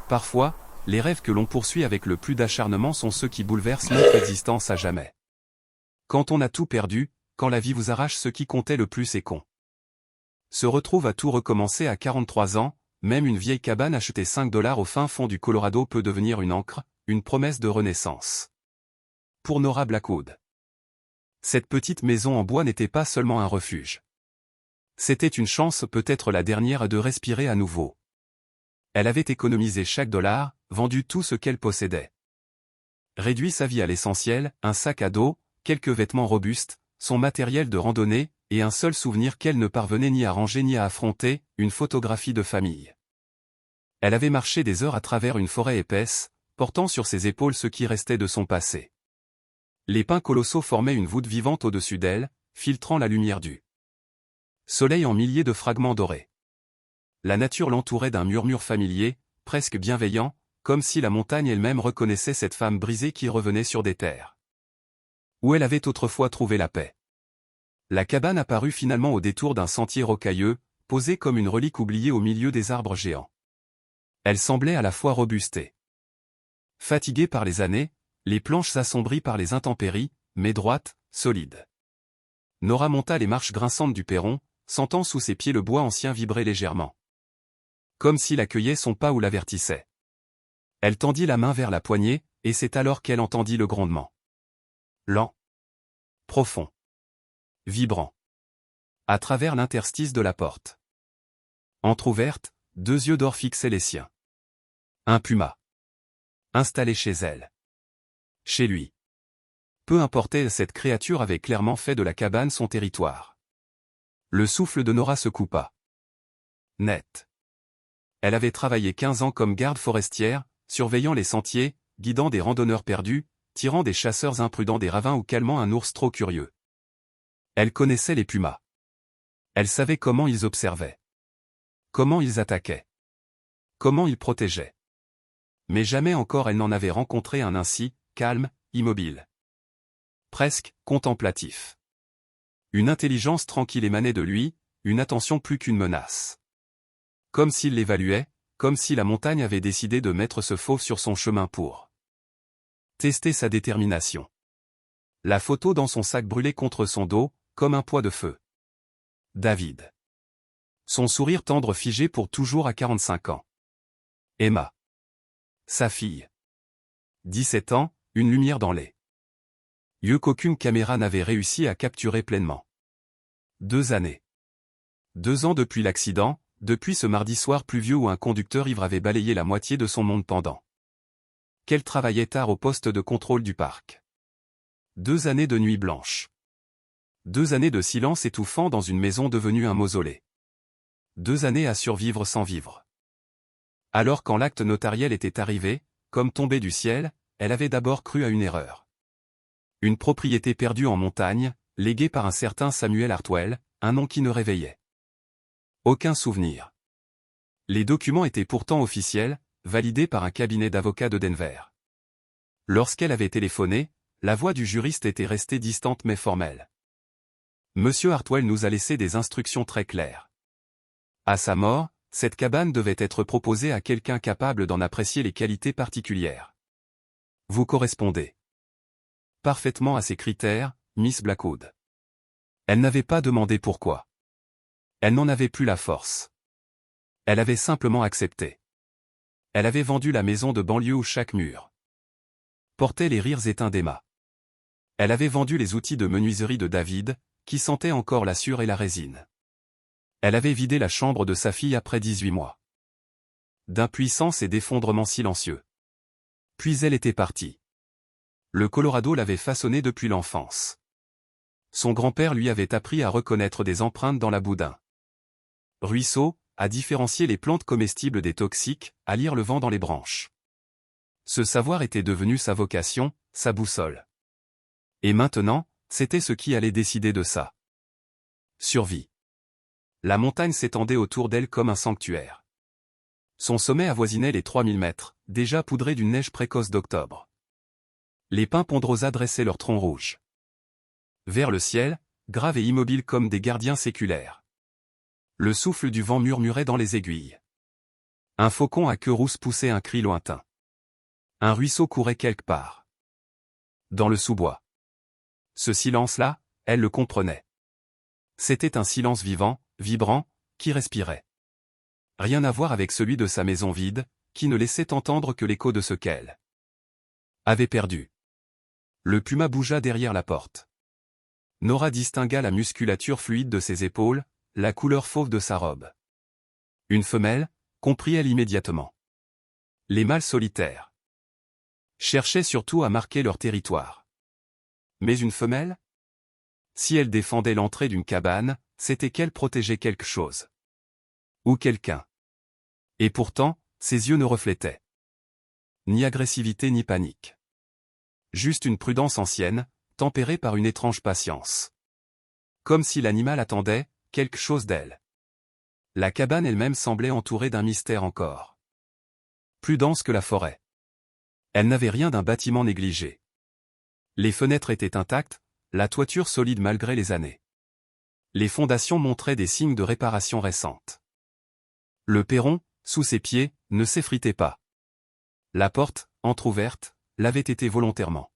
Parfois, les rêves que l'on poursuit avec le plus d'acharnement sont ceux qui bouleversent notre existence à jamais. Quand on a tout perdu, quand la vie vous arrache, ce qui comptait le plus est qu'on se retrouve à tout recommencer à 43 ans, même une vieille cabane achetée 5 $ au fin fond du Colorado peut devenir une ancre, une promesse de renaissance. Pour Nora Blackwood, cette petite maison en bois n'était pas seulement un refuge. C'était une chance, peut-être la dernière, de respirer à nouveau. Elle avait économisé chaque dollar, vendu tout ce qu'elle possédait. Réduit sa vie à l'essentiel, un sac à dos, quelques vêtements robustes, son matériel de randonnée, et un seul souvenir qu'elle ne parvenait ni à ranger ni à affronter, une photographie de famille. Elle avait marché des heures à travers une forêt épaisse, portant sur ses épaules ce qui restait de son passé. Les pins colossaux formaient une voûte vivante au-dessus d'elle, filtrant la lumière du soleil en milliers de fragments dorés. La nature l'entourait d'un murmure familier, presque bienveillant, comme si la montagne elle-même reconnaissait cette femme brisée qui revenait sur des terres où elle avait autrefois trouvé la paix. La cabane apparut finalement au détour d'un sentier rocailleux, posée comme une relique oubliée au milieu des arbres géants. Elle semblait à la fois robuste et fatiguée par les années, les planches assombries par les intempéries, mais droites, solides. Nora monta les marches grinçantes du perron, sentant sous ses pieds le bois ancien vibrer légèrement. Comme s'il accueillait son pas ou l'avertissait. Elle tendit la main vers la poignée, et c'est alors qu'elle entendit le grondement. Lent. Profond. Vibrant. À travers l'interstice de la porte. Entr'ouverte, 2 yeux d'or fixaient les siens. Un puma. Installé chez elle. Chez lui. Peu importait, cette créature avait clairement fait de la cabane son territoire. Le souffle de Nora se coupa. Net. Elle avait travaillé 15 ans comme garde forestière, surveillant les sentiers, guidant des randonneurs perdus, tirant des chasseurs imprudents des ravins ou calmant un ours trop curieux. Elle connaissait les pumas. Elle savait comment ils observaient. Comment ils attaquaient. Comment ils protégeaient. Mais jamais encore elle n'en avait rencontré un ainsi, calme, immobile. Presque contemplatif. Une intelligence tranquille émanait de lui, une attention plus qu'une menace. Comme s'il l'évaluait, comme si la montagne avait décidé de mettre ce fauve sur son chemin pour tester sa détermination. La photo dans son sac brûlait contre son dos, comme un poids de feu. David. Son sourire tendre figé pour toujours à 45 ans. Emma. Sa fille. 17 ans, une lumière dans les yeux qu'aucune caméra n'avait réussi à capturer pleinement. 2 années. 2 ans depuis l'accident, depuis ce mardi soir pluvieux où un conducteur ivre avait balayé la moitié de son monde pendant qu'elle travaillait tard au poste de contrôle du parc. 2 années de nuit blanche. 2 années de silence étouffant dans une maison devenue un mausolée. 2 années à survivre sans vivre. Alors quand l'acte notariel était arrivé, comme tombé du ciel, elle avait d'abord cru à une erreur. Une propriété perdue en montagne, léguée par un certain Samuel Hartwell, un nom qui ne réveillait aucun souvenir. Les documents étaient pourtant officiels, validés par un cabinet d'avocats de Denver. Lorsqu'elle avait téléphoné, la voix du juriste était restée distante mais formelle. Monsieur Hartwell nous a laissé des instructions très claires. À sa mort, cette cabane devait être proposée à quelqu'un capable d'en apprécier les qualités particulières. Vous correspondez parfaitement à ces critères, Miss Blackwood. Elle n'avait pas demandé pourquoi. Elle n'en avait plus la force. Elle avait simplement accepté. Elle avait vendu la maison de banlieue où chaque mur portait les rires éteints d'Emma. Elle avait vendu les outils de menuiserie de David, qui sentaient encore la sueur et la résine. Elle avait vidé la chambre de sa fille après 18 mois d'impuissance et d'effondrement silencieux. Puis elle était partie. Le Colorado l'avait façonnée depuis l'enfance. Son grand-père lui avait appris à reconnaître des empreintes dans la boue d'un ruisseau, à différencier les plantes comestibles des toxiques, à lire le vent dans les branches. Ce savoir était devenu sa vocation, sa boussole. Et maintenant, c'était ce qui allait décider de sa survie. La montagne s'étendait autour d'elle comme un sanctuaire. Son sommet avoisinait les 3000 mètres, déjà poudré d'une neige précoce d'octobre. Les pins ponderosa dressaient leurs troncs rouges vers le ciel, graves et immobiles comme des gardiens séculaires. Le souffle du vent murmurait dans les aiguilles. Un faucon à queue rousse poussait un cri lointain. Un ruisseau courait quelque part. Dans le sous-bois. Ce silence-là, elle le comprenait. C'était un silence vivant, vibrant, qui respirait. Rien à voir avec celui de sa maison vide, qui ne laissait entendre que l'écho de ce qu'elle avait perdu. Le puma bougea derrière la porte. Nora distingua la musculature fluide de ses épaules, la couleur fauve de sa robe. Une femelle, comprit-elle immédiatement. Les mâles solitaires cherchaient surtout à marquer leur territoire. Mais une femelle? Si elle défendait l'entrée d'une cabane, c'était qu'elle protégeait quelque chose. Ou quelqu'un. Et pourtant, ses yeux ne reflétaient ni agressivité ni panique. Juste une prudence ancienne, tempérée par une étrange patience. Comme si l'animal attendait quelque chose d'elle. La cabane elle-même semblait entourée d'un mystère encore. Plus dense que la forêt. Elle n'avait rien d'un bâtiment négligé. Les fenêtres étaient intactes, la toiture solide malgré les années. Les fondations montraient des signes de réparation récente. Le perron, sous ses pieds, ne s'effritait pas. La porte, entr'ouverte, l'avait été volontairement.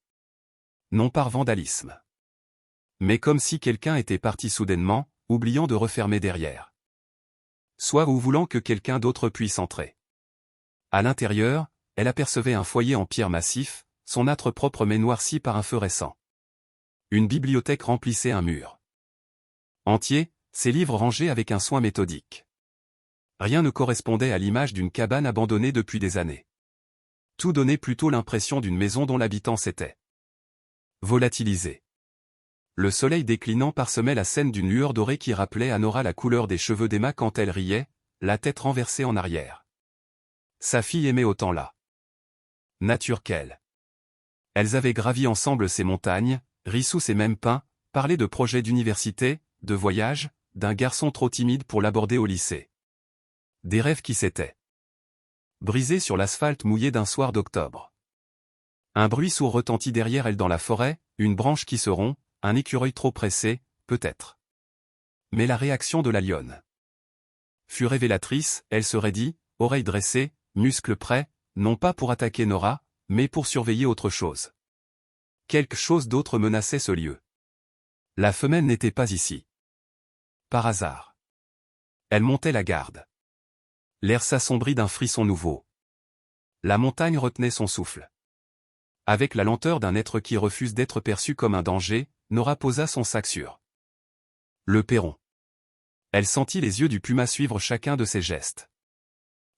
Non par vandalisme. Mais comme si quelqu'un était parti soudainement, oubliant de refermer derrière. Soit ou voulant que quelqu'un d'autre puisse entrer. À l'intérieur, elle apercevait un foyer en pierre massif, son âtre propre mais noirci par un feu récent. Une bibliothèque remplissait un mur entier, ses livres rangés avec un soin méthodique. Rien ne correspondait à l'image d'une cabane abandonnée depuis des années. Tout donnait plutôt l'impression d'une maison dont l'habitant s'était volatilisé. Le soleil déclinant parsemait la scène d'une lueur dorée qui rappelait à Nora la couleur des cheveux d'Emma quand elle riait, la tête renversée en arrière. Sa fille aimait autant la nature qu'elle. Elles avaient gravi ensemble ces montagnes, ri sous ces mêmes pins, parlé de projets d'université, de voyage, d'un garçon trop timide pour l'aborder au lycée. Des rêves qui s'étaient brisés sur l'asphalte mouillé d'un soir d'octobre. Un bruit sourd retentit derrière elle dans la forêt, une branche qui se rompt, un écureuil trop pressé, peut-être. Mais la réaction de la lionne fut révélatrice, elle se raidit, oreilles dressées, muscles prêts, non pas pour attaquer Nora, mais pour surveiller autre chose. Quelque chose d'autre menaçait ce lieu. La femelle n'était pas ici. Par hasard. Elle montait la garde. L'air s'assombrit d'un frisson nouveau. La montagne retenait son souffle. Avec la lenteur d'un être qui refuse d'être perçu comme un danger, Nora posa son sac sur le perron. Elle sentit les yeux du puma suivre chacun de ses gestes.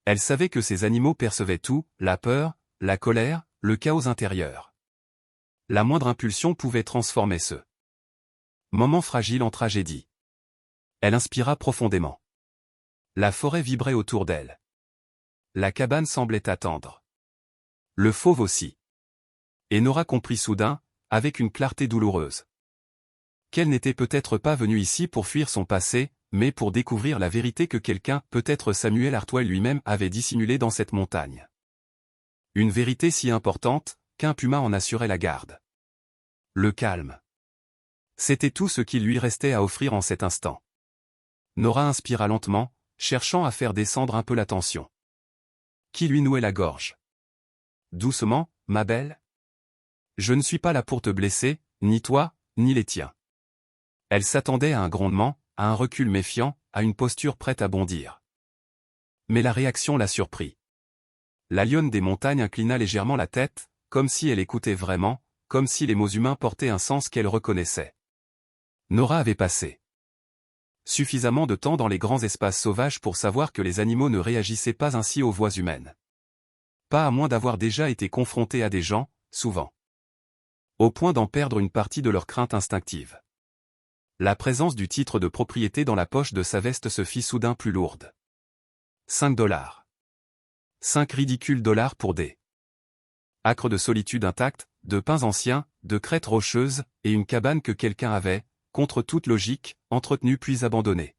Elle savait que ces animaux percevaient tout, la peur, la colère, le chaos intérieur. La moindre impulsion pouvait transformer ce moment fragile en tragédie. Elle inspira profondément. La forêt vibrait autour d'elle. La cabane semblait attendre. Le fauve aussi. Et Nora comprit soudain, avec une clarté douloureuse, qu'elle n'était peut-être pas venue ici pour fuir son passé, mais pour découvrir la vérité que quelqu'un, peut-être Samuel Artois lui-même, avait dissimulée dans cette montagne. Une vérité si importante, qu'un puma en assurait la garde. Le calme. C'était tout ce qu'il lui restait à offrir en cet instant. Nora inspira lentement, cherchant à faire descendre un peu la tension qui lui nouait la gorge. Doucement, ma belle. Je ne suis pas là pour te blesser, ni toi, ni les tiens. Elle s'attendait à un grondement, à un recul méfiant, à une posture prête à bondir. Mais la réaction la surprit. La lionne des montagnes inclina légèrement la tête, comme si elle écoutait vraiment, comme si les mots humains portaient un sens qu'elle reconnaissait. Nora avait passé suffisamment de temps dans les grands espaces sauvages pour savoir que les animaux ne réagissaient pas ainsi aux voix humaines. Pas à moins d'avoir déjà été confrontés à des gens, souvent. Au point d'en perdre une partie de leur crainte instinctive. La présence du titre de propriété dans la poche de sa veste se fit soudain plus lourde. 5 $. 5 ridicules dollars pour des acres de solitude intacts, de pins anciens, de crêtes rocheuses, et une cabane que quelqu'un avait, contre toute logique, entretenue puis abandonnée.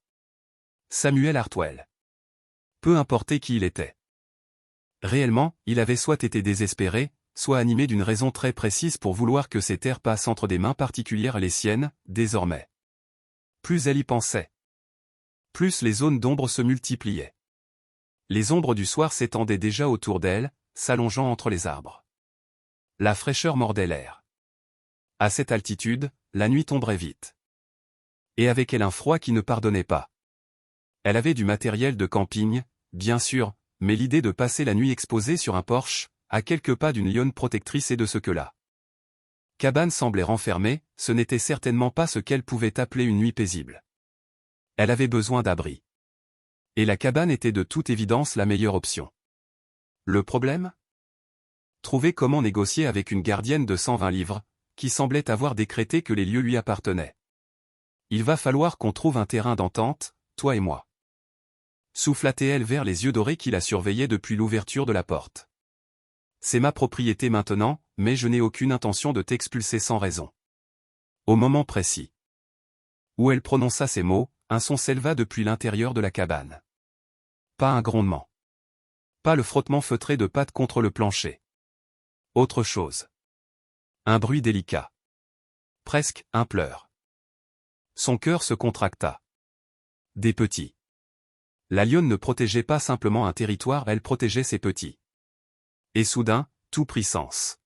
Samuel Artwell. Peu importait qui il était. Réellement, il avait soit été désespéré, soit animé d'une raison très précise pour vouloir que ces terres passent entre des mains particulières les siennes, désormais. Plus elle y pensait, plus les zones d'ombre se multipliaient. Les ombres du soir s'étendaient déjà autour d'elle, s'allongeant entre les arbres. La fraîcheur mordait l'air. À cette altitude, la nuit tomberait vite. Et avec elle un froid qui ne pardonnait pas. Elle avait du matériel de camping, bien sûr, mais l'idée de passer la nuit exposée sur un porche, à quelques pas d'une lionne protectrice et de ce que la cabane semblait renfermée, ce n'était certainement pas ce qu'elle pouvait appeler une nuit paisible. Elle avait besoin d'abri. Et la cabane était de toute évidence la meilleure option. Le problème ? Trouver comment négocier avec une gardienne de 120 livres, qui semblait avoir décrété que les lieux lui appartenaient. Il va falloir qu'on trouve un terrain d'entente, toi et moi. Souffla-t-elle vers les yeux dorés qui la surveillaient depuis l'ouverture de la porte. C'est ma propriété maintenant, mais je n'ai aucune intention de t'expulser sans raison. Au moment précis où elle prononça ces mots, un son s'éleva depuis l'intérieur de la cabane. Pas un grondement. Pas le frottement feutré de pattes contre le plancher. Autre chose. Un bruit délicat. Presque un pleur. Son cœur se contracta. Des petits. La lionne ne protégeait pas simplement un territoire, elle protégeait ses petits. Et soudain, tout prit sens.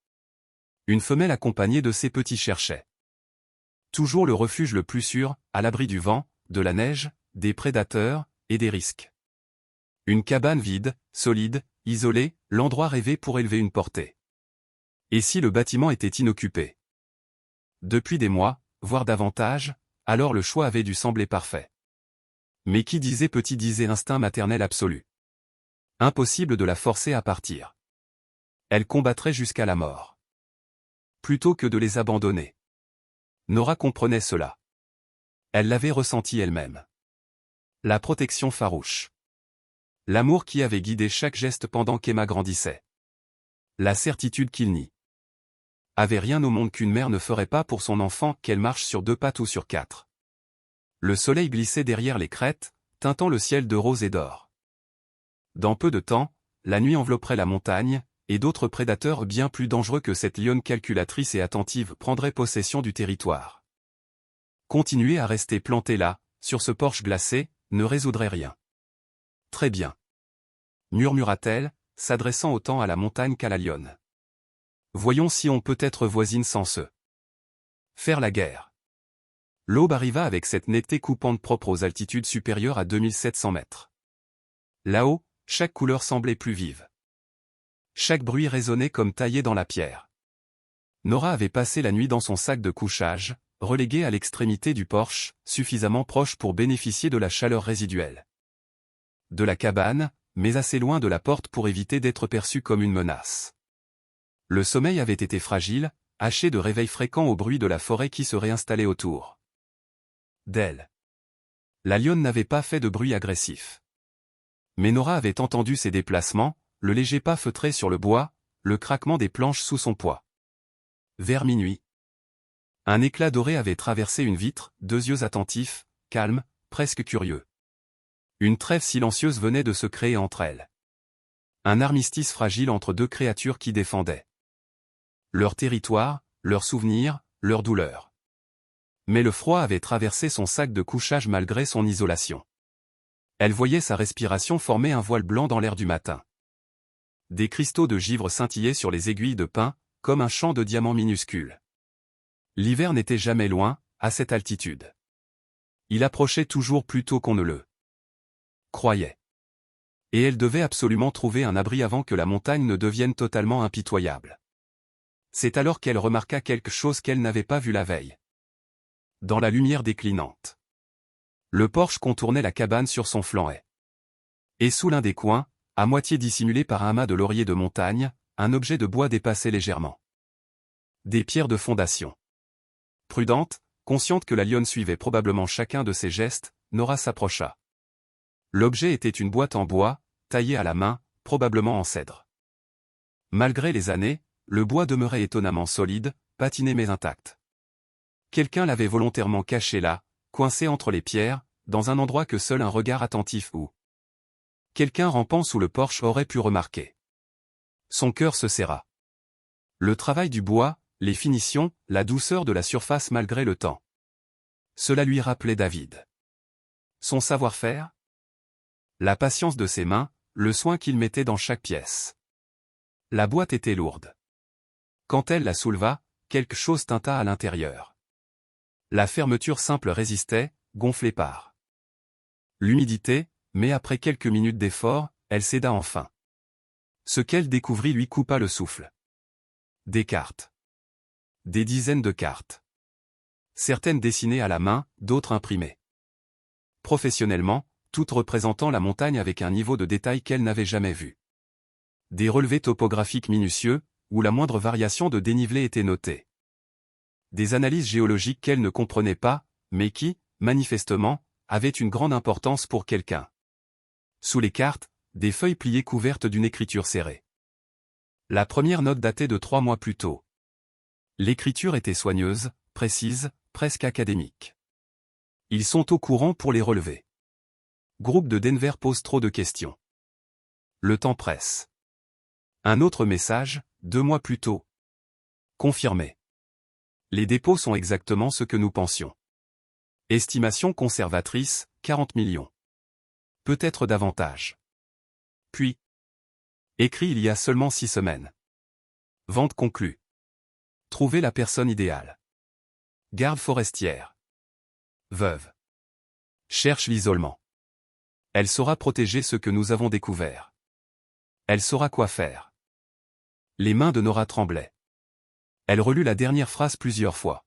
Une femelle accompagnée de ses petits cherchait. Toujours le refuge le plus sûr, à l'abri du vent, de la neige, des prédateurs, et des risques. Une cabane vide, solide, isolée, l'endroit rêvé pour élever une portée. Et si le bâtiment était inoccupé? Depuis des mois, voire davantage, alors le choix avait dû sembler parfait. Mais qui disait petit disait instinct maternel absolu. Impossible de la forcer à partir. Elle combattrait jusqu'à la mort. Plutôt que de les abandonner. Nora comprenait cela. Elle l'avait ressenti elle-même. La protection farouche. L'amour qui avait guidé chaque geste pendant qu'Emma grandissait. La certitude qu'il n'y avait rien au monde qu'une mère ne ferait pas pour son enfant, qu'elle marche sur 2 pattes ou sur 4. Le soleil glissait derrière les crêtes, teintant le ciel de rose et d'or. Dans peu de temps, la nuit envelopperait la montagne, et d'autres prédateurs bien plus dangereux que cette lionne calculatrice et attentive prendraient possession du territoire. Continuer à rester planté là, sur ce porche glacé, ne résoudrait rien. Très bien. Murmura-t-elle, s'adressant autant à la montagne qu'à la lionne. Voyons si on peut être voisine sans se faire la guerre. L'aube arriva avec cette netteté coupante propre aux altitudes supérieures à 2700 mètres. Là-haut, chaque couleur semblait plus vive. Chaque bruit résonnait comme taillé dans la pierre. Nora avait passé la nuit dans son sac de couchage, relégué à l'extrémité du porche, suffisamment proche pour bénéficier de la chaleur résiduelle de la cabane, mais assez loin de la porte pour éviter d'être perçue comme une menace. Le sommeil avait été fragile, haché de réveils fréquents au bruit de la forêt qui se réinstallait autour d'elle. La lionne n'avait pas fait de bruit agressif. Mais Nora avait entendu ses déplacements, le léger pas feutré sur le bois, le craquement des planches sous son poids. Vers minuit. Un éclat doré avait traversé une vitre, 2 yeux attentifs, calmes, presque curieux. Une trêve silencieuse venait de se créer entre elles. Un armistice fragile entre 2 créatures qui défendaient leur territoire, leurs souvenirs, leurs douleurs. Mais le froid avait traversé son sac de couchage malgré son isolation. Elle voyait sa respiration former un voile blanc dans l'air du matin. Des cristaux de givre scintillaient sur les aiguilles de pin, comme un champ de diamants minuscules. L'hiver n'était jamais loin, à cette altitude. Il approchait toujours plus tôt qu'on ne le croyait. Et elle devait absolument trouver un abri avant que la montagne ne devienne totalement impitoyable. C'est alors qu'elle remarqua quelque chose qu'elle n'avait pas vu la veille. Dans la lumière déclinante. Le porche contournait la cabane sur son flanc. Et sous l'un des coins, à moitié dissimulé par un amas de lauriers de montagne, un objet de bois dépassait légèrement. Des pierres de fondation. Prudente, consciente que la lionne suivait probablement chacun de ses gestes, Nora s'approcha. L'objet était une boîte en bois, taillée à la main, probablement en cèdre. Malgré les années, le bois demeurait étonnamment solide, patiné mais intact. Quelqu'un l'avait volontairement caché là, coincé entre les pierres, dans un endroit que seul un regard attentif ou quelqu'un rampant sous le porche aurait pu remarquer. Son cœur se serra. Le travail du bois, les finitions, la douceur de la surface malgré le temps. Cela lui rappelait David. Son savoir-faire? La patience de ses mains, le soin qu'il mettait dans chaque pièce. La boîte était lourde. Quand elle la souleva, quelque chose tinta à l'intérieur. La fermeture simple résistait, gonflée par l'humidité, mais après quelques minutes d'effort, elle céda enfin. Ce qu'elle découvrit lui coupa le souffle. Des cartes. Des dizaines de cartes. Certaines dessinées à la main, d'autres imprimées professionnellement, toutes représentant la montagne avec un niveau de détail qu'elle n'avait jamais vu. Des relevés topographiques minutieux, où la moindre variation de dénivelé était notée. Des analyses géologiques qu'elle ne comprenait pas, mais qui, manifestement, avaient une grande importance pour quelqu'un. Sous les cartes, des feuilles pliées couvertes d'une écriture serrée. La première note datait de 3 mois plus tôt. L'écriture était soigneuse, précise, presque académique. Ils sont au courant pour les relever. Groupe de Denver pose trop de questions. Le temps presse. Un autre message, 2 mois plus tôt. Confirmé. Les dépôts sont exactement ce que nous pensions. Estimation conservatrice, 40 millions. Peut-être davantage. Puis. Écrit il y a seulement 6 semaines. Vente conclue. Trouver la personne idéale. Garde forestière. Veuve. Cherche l'isolement. Elle saura protéger ce que nous avons découvert. Elle saura quoi faire. Les mains de Nora tremblaient. Elle relut la dernière phrase plusieurs fois.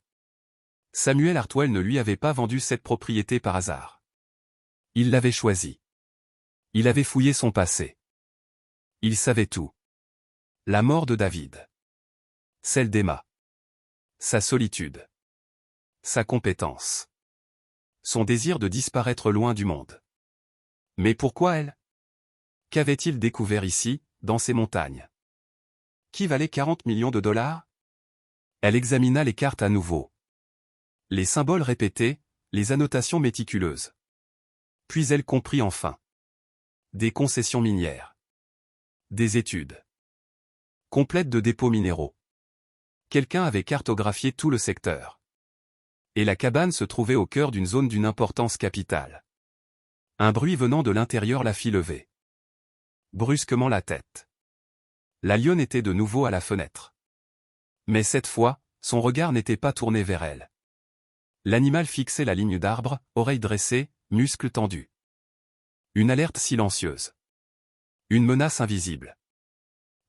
Samuel Hartwell ne lui avait pas vendu cette propriété par hasard. Il l'avait choisie. Il avait fouillé son passé. Il savait tout. La mort de David. Celle d'Emma. Sa solitude. Sa compétence. Son désir de disparaître loin du monde. Mais pourquoi elle? Qu'avait-il découvert ici, dans ces montagnes? Qui valait 40 millions de dollars? Elle examina les cartes à nouveau. Les symboles répétés, les annotations méticuleuses. Puis elle comprit enfin. Des concessions minières. Des études complètes de dépôts minéraux. Quelqu'un avait cartographié tout le secteur. Et la cabane se trouvait au cœur d'une zone d'une importance capitale. Un bruit venant de l'intérieur la fit lever. Brusquement la tête. La lionne était de nouveau à la fenêtre. Mais cette fois, son regard n'était pas tourné vers elle. L'animal fixait la ligne d'arbre, oreilles dressées, muscles tendus. Une alerte silencieuse. Une menace invisible.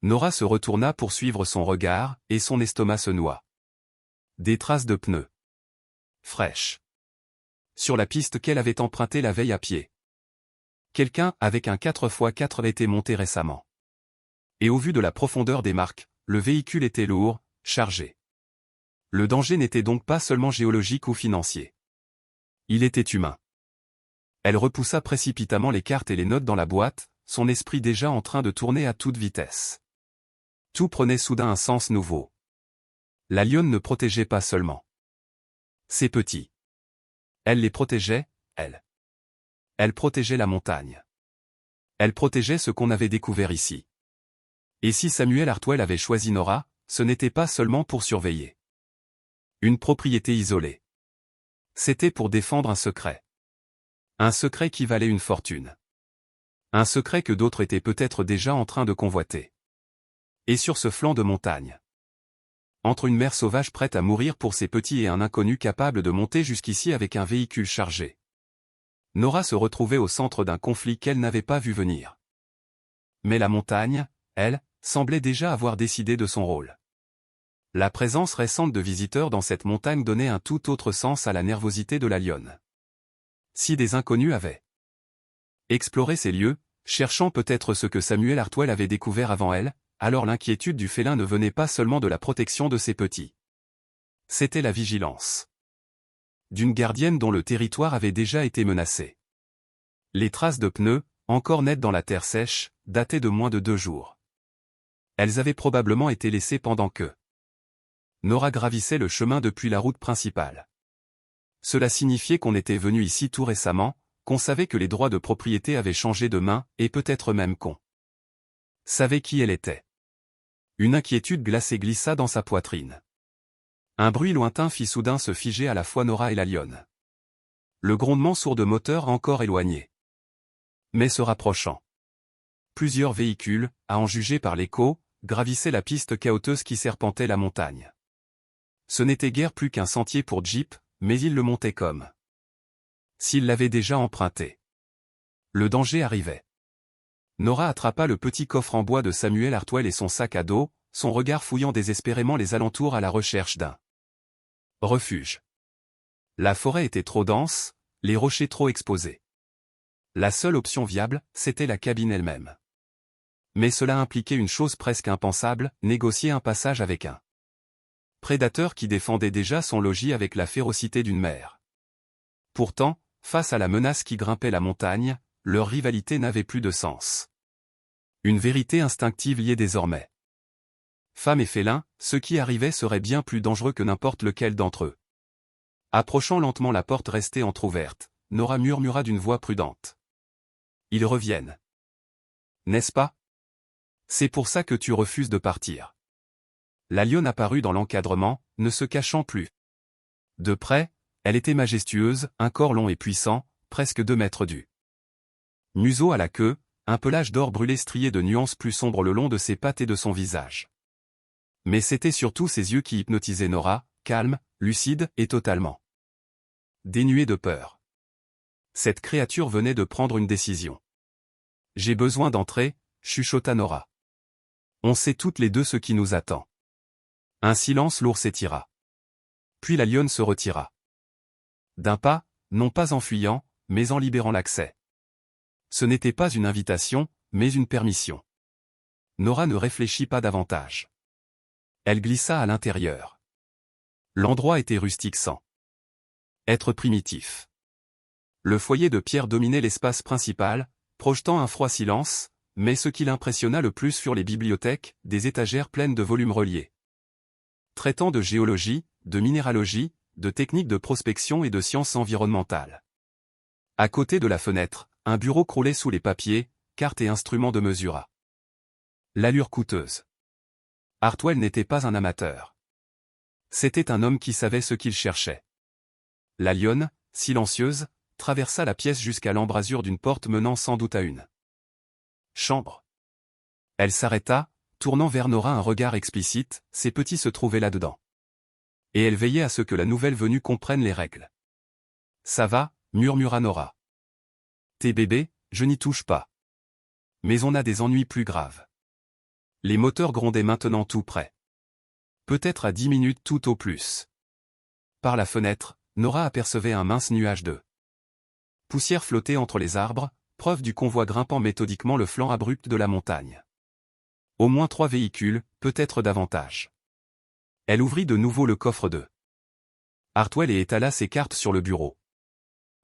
Nora se retourna pour suivre son regard, et son estomac se noua. Des traces de pneus. Fraîches. Sur la piste qu'elle avait empruntée la veille à pied. Quelqu'un avec un 4x4 était monté récemment. Et au vu de la profondeur des marques, le véhicule était lourd, chargé. Le danger n'était donc pas seulement géologique ou financier. Il était humain. Elle repoussa précipitamment les cartes et les notes dans la boîte, son esprit déjà en train de tourner à toute vitesse. Tout prenait soudain un sens nouveau. La lionne ne protégeait pas seulement ses petits. Elle les protégeait, elle. Elle protégeait la montagne. Elle protégeait ce qu'on avait découvert ici. Et si Samuel Hartwell avait choisi Nora, ce n'était pas seulement pour surveiller une propriété isolée. C'était pour défendre un secret. Un secret qui valait une fortune. Un secret que d'autres étaient peut-être déjà en train de convoiter. Et sur ce flanc de montagne. Entre une mère sauvage prête à mourir pour ses petits et un inconnu capable de monter jusqu'ici avec un véhicule chargé. Nora se retrouvait au centre d'un conflit qu'elle n'avait pas vu venir. Mais la montagne, elle, semblait déjà avoir décidé de son rôle. La présence récente de visiteurs dans cette montagne donnait un tout autre sens à la nervosité de la lionne. Si des inconnus avaient exploré ces lieux, cherchant peut-être ce que Samuel Hartwell avait découvert avant elle, alors l'inquiétude du félin ne venait pas seulement de la protection de ses petits. C'était la vigilance d'une gardienne dont le territoire avait déjà été menacé. Les traces de pneus, encore nettes dans la terre sèche, dataient de moins de 2 jours. Elles avaient probablement été laissées pendant que Nora gravissait le chemin depuis la route principale. Cela signifiait qu'on était venu ici tout récemment, qu'on savait que les droits de propriété avaient changé de main, et peut-être même qu'on savait qui elle était. Une inquiétude glacée glissa dans sa poitrine. Un bruit lointain fit soudain se figer à la fois Nora et la lionne. Le grondement sourd de moteur encore éloigné. Mais se rapprochant. plusieurs véhicules, à en juger par l'écho, gravissaient la piste caoteuse qui serpentait la montagne. Ce n'était guère plus qu'un sentier pour Jeep, mais il le montait comme s'il l'avait déjà emprunté. Le danger arrivait. Nora attrapa le petit coffre en bois de Samuel Hartwell et son sac à dos, son regard fouillant désespérément les alentours à la recherche d'un refuge. La forêt était trop dense, les rochers trop exposés. La seule option viable, c'était la cabine elle-même. Mais cela impliquait une chose presque impensable, négocier un passage avec un prédateur qui défendait déjà son logis avec la férocité d'une mère. Pourtant, face à la menace qui grimpait la montagne, leur rivalité n'avait plus de sens. Une vérité instinctive liée désormais. Femme et félin, ce qui arrivait serait bien plus dangereux que n'importe lequel d'entre eux. Approchant lentement la porte restée entr'ouverte, Nora murmura d'une voix prudente. Ils reviennent. N'est-ce pas? C'est pour ça que tu refuses de partir. La lionne apparut dans l'encadrement, ne se cachant plus. De près, elle était majestueuse, un corps long et puissant, presque 2 mètres du museau à la queue, un pelage d'or brûlé strié de nuances plus sombres le long de ses pattes et de son visage. Mais c'était surtout ses yeux qui hypnotisaient Nora, calme, lucide et totalement dénuée de peur. Cette créature venait de prendre une décision. J'ai besoin d'entrer, chuchota Nora. On sait toutes les deux ce qui nous attend. Un silence lourd s'étira. Puis la lionne se retira. D'un pas, non pas en fuyant, mais en libérant l'accès. Ce n'était pas une invitation, mais une permission. Nora ne réfléchit pas davantage. Elle glissa à l'intérieur. L'endroit était rustique sans être primitif. Le foyer de pierre dominait l'espace principal, projetant un froid silence, mais ce qui l'impressionna le plus furent les bibliothèques, des étagères pleines de volumes reliés. Traitant de géologie, de minéralogie, de techniques de prospection et de sciences environnementales. À côté de la fenêtre, un bureau croulait sous les papiers, cartes et instruments de mesure. L'allure coûteuse. Hartwell n'était pas un amateur. C'était un homme qui savait ce qu'il cherchait. La lionne, silencieuse, traversa la pièce jusqu'à l'embrasure d'une porte menant sans doute à une chambre. Elle s'arrêta, tournant vers Nora un regard explicite, ses petits se trouvaient là-dedans. Et elle veillait à ce que la nouvelle venue comprenne les règles. Ça va, murmura Nora. Tes bébés, je n'y touche pas. Mais on a des ennuis plus graves. Les moteurs grondaient maintenant tout près. Peut-être à 10 minutes tout au plus. Par la fenêtre, Nora apercevait un mince nuage de poussière flotter entre les arbres, preuve du convoi grimpant méthodiquement le flanc abrupt de la montagne. Au moins 3 véhicules, peut-être davantage. Elle ouvrit de nouveau le coffre de Hartwell et étala ses cartes sur le bureau.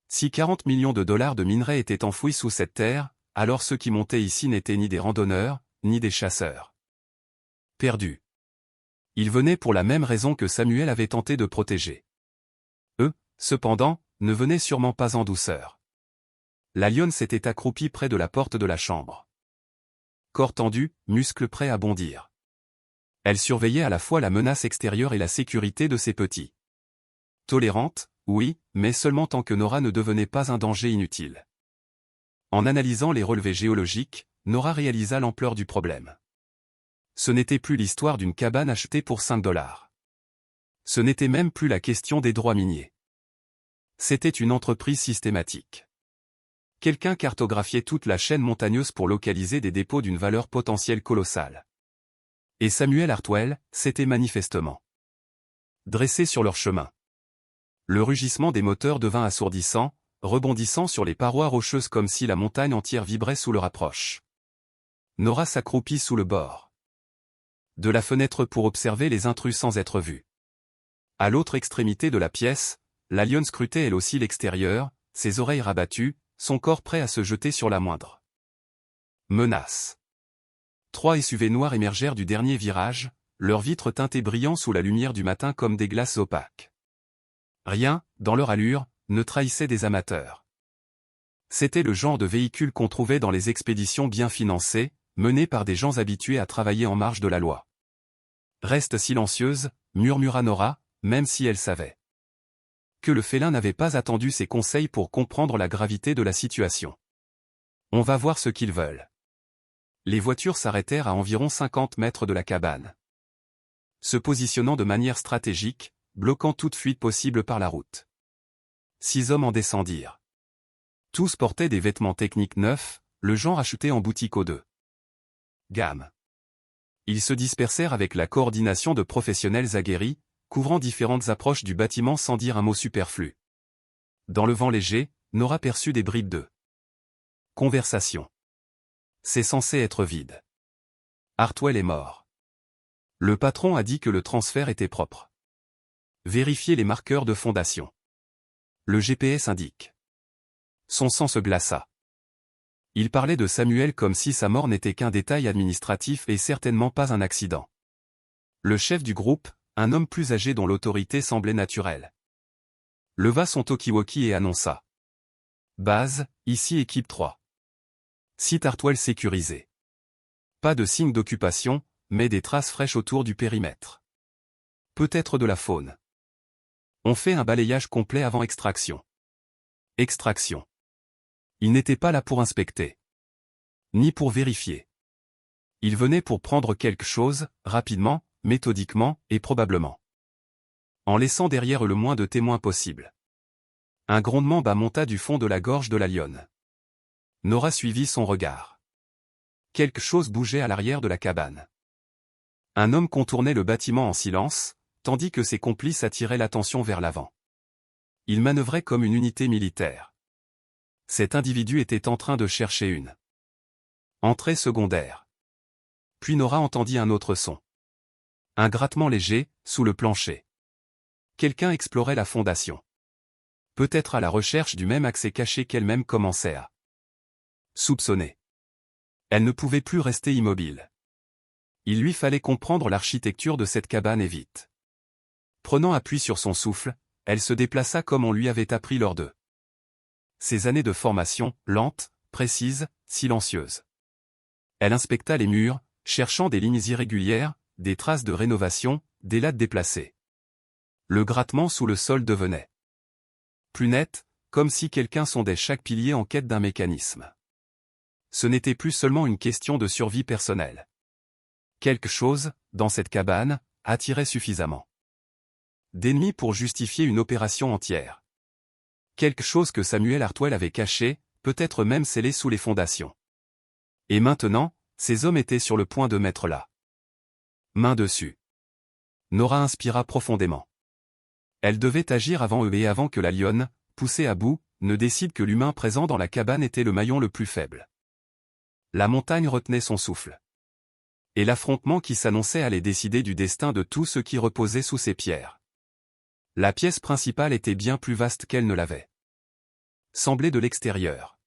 Si 40 millions de dollars de minerais étaient enfouis sous cette terre, alors ceux qui montaient ici n'étaient ni des randonneurs, ni des chasseurs. Perdus. Ils venaient pour la même raison que Samuel avait tenté de protéger. Eux, cependant, ne venaient sûrement pas en douceur. La lionne s'était accroupie près de la porte de la chambre. Corps tendu, muscles prêts à bondir. Elle surveillait à la fois la menace extérieure et la sécurité de ses petits. Tolérante, oui, mais seulement tant que Nora ne devenait pas un danger inutile. En analysant les relevés géologiques, Nora réalisa l'ampleur du problème. Ce n'était plus l'histoire d'une cabane achetée pour 5 dollars. Ce n'était même plus la question des droits miniers. C'était une entreprise systématique. Quelqu'un cartographiait toute la chaîne montagneuse pour localiser des dépôts d'une valeur potentielle colossale. Et Samuel Hartwell, s'était manifestement dressé sur leur chemin. Le rugissement des moteurs devint assourdissant, rebondissant sur les parois rocheuses comme si la montagne entière vibrait sous leur approche. Nora s'accroupit sous le bord de la fenêtre pour observer les intrus sans être vue. À l'autre extrémité de la pièce, la lionne scrutait elle aussi l'extérieur, ses oreilles rabattues, son corps prêt à se jeter sur la moindre menace. 3 SUV noirs émergèrent du dernier virage, leurs vitres teintées brillant sous la lumière du matin comme des glaces opaques. Rien, dans leur allure, ne trahissait des amateurs. C'était le genre de véhicule qu'on trouvait dans les expéditions bien financées, menées par des gens habitués à travailler en marge de la loi. Reste silencieuse, murmura Nora, même si elle savait que le félin n'avait pas attendu ses conseils pour comprendre la gravité de la situation. On va voir ce qu'ils veulent. Les voitures s'arrêtèrent à environ 50 mètres de la cabane, se positionnant de manière stratégique, bloquant toute fuite possible par la route. 6 hommes en descendirent. Tous portaient des vêtements techniques neufs, le genre acheté en boutique haut de gamme. Ils se dispersèrent avec la coordination de professionnels aguerris, couvrant différentes approches du bâtiment sans dire un mot superflu. Dans le vent léger, Nora perçut des bribes de conversation. C'est censé être vide. Hartwell est mort. Le patron a dit que le transfert était propre. Vérifiez les marqueurs de fondation. Le GPS indique. Son sang se glaça. Il parlait de Samuel comme si sa mort n'était qu'un détail administratif et certainement pas un accident. Le chef du groupe, un homme plus âgé dont l'autorité semblait naturelle, leva son talkie-walkie et annonça. Base, ici équipe 3. Site Hartwell sécurisé. Pas de signe d'occupation, mais des traces fraîches autour du périmètre. Peut-être de la faune. On fait un balayage complet avant extraction. Extraction. Il n'était pas là pour inspecter. Ni pour vérifier. Il venait pour prendre quelque chose, rapidement, méthodiquement, et probablement. En laissant derrière le moins de témoins possible. Un grondement bas monta du fond de la gorge de la lionne. Nora suivit son regard. Quelque chose bougeait à l'arrière de la cabane. Un homme contournait le bâtiment en silence, tandis que ses complices attiraient l'attention vers l'avant. Il manœuvrait comme une unité militaire. Cet individu était en train de chercher une entrée secondaire. Puis Nora entendit un autre son. Un grattement léger, sous le plancher. Quelqu'un explorait la fondation. Peut-être à la recherche du même accès caché qu'elle-même commençait à soupçonner. Elle ne pouvait plus rester immobile. Il lui fallait comprendre l'architecture de cette cabane et vite. Prenant appui sur son souffle, elle se déplaça comme on lui avait appris lors de ses années de formation, lente, précise, silencieuse. Elle inspecta les murs, cherchant des lignes irrégulières, des traces de rénovation, des lattes déplacées. Le grattement sous le sol devenait plus net, comme si quelqu'un sondait chaque pilier en quête d'un mécanisme. Ce n'était plus seulement une question de survie personnelle. Quelque chose, dans cette cabane, attirait suffisamment d'ennemis pour justifier une opération entière. Quelque chose que Samuel Hartwell avait caché, peut-être même scellé sous les fondations. Et maintenant, ces hommes étaient sur le point de mettre la main dessus. Nora inspira profondément. Elle devait agir avant eux et avant que la lionne, poussée à bout, ne décide que l'humain présent dans la cabane était le maillon le plus faible. La montagne retenait son souffle. Et l'affrontement qui s'annonçait allait décider du destin de tout ce qui reposait sous ses pierres. La pièce principale était bien plus vaste qu'elle ne l'avait semblé de l'extérieur.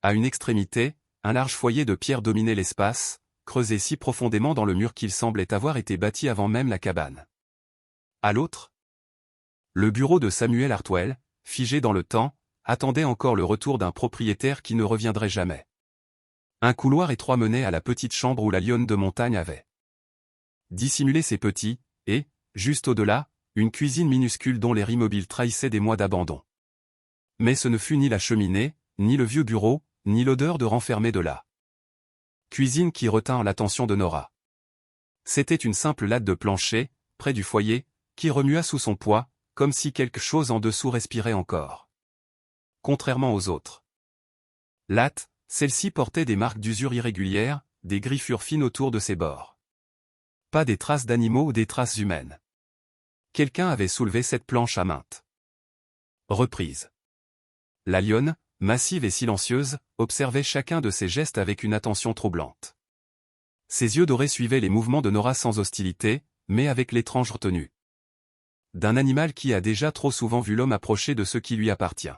À une extrémité, un large foyer de pierre dominait l'espace, creusé si profondément dans le mur qu'il semblait avoir été bâti avant même la cabane. À l'autre, le bureau de Samuel Hartwell, figé dans le temps, attendait encore le retour d'un propriétaire qui ne reviendrait jamais. Un couloir étroit menait à la petite chambre où la lionne de montagne avait dissimulé ses petits, et, juste au-delà, une cuisine minuscule dont l'air immobile trahissait des mois d'abandon. Mais ce ne fut ni la cheminée, ni le vieux bureau, ni l'odeur de renfermé de la cuisine qui retint l'attention de Nora. C'était une simple latte de plancher, près du foyer, qui remua sous son poids, comme si quelque chose en dessous respirait encore. Contrairement aux autres lattes, celle-ci portait des marques d'usure irrégulières, des griffures fines autour de ses bords. Pas des traces d'animaux ou des traces humaines. Quelqu'un avait soulevé cette planche à maintes reprises. La lionne, massive et silencieuse, observait chacun de ses gestes avec une attention troublante. Ses yeux dorés suivaient les mouvements de Nora sans hostilité, mais avec l'étrange retenue d'un animal qui a déjà trop souvent vu l'homme approcher de ce qui lui appartient.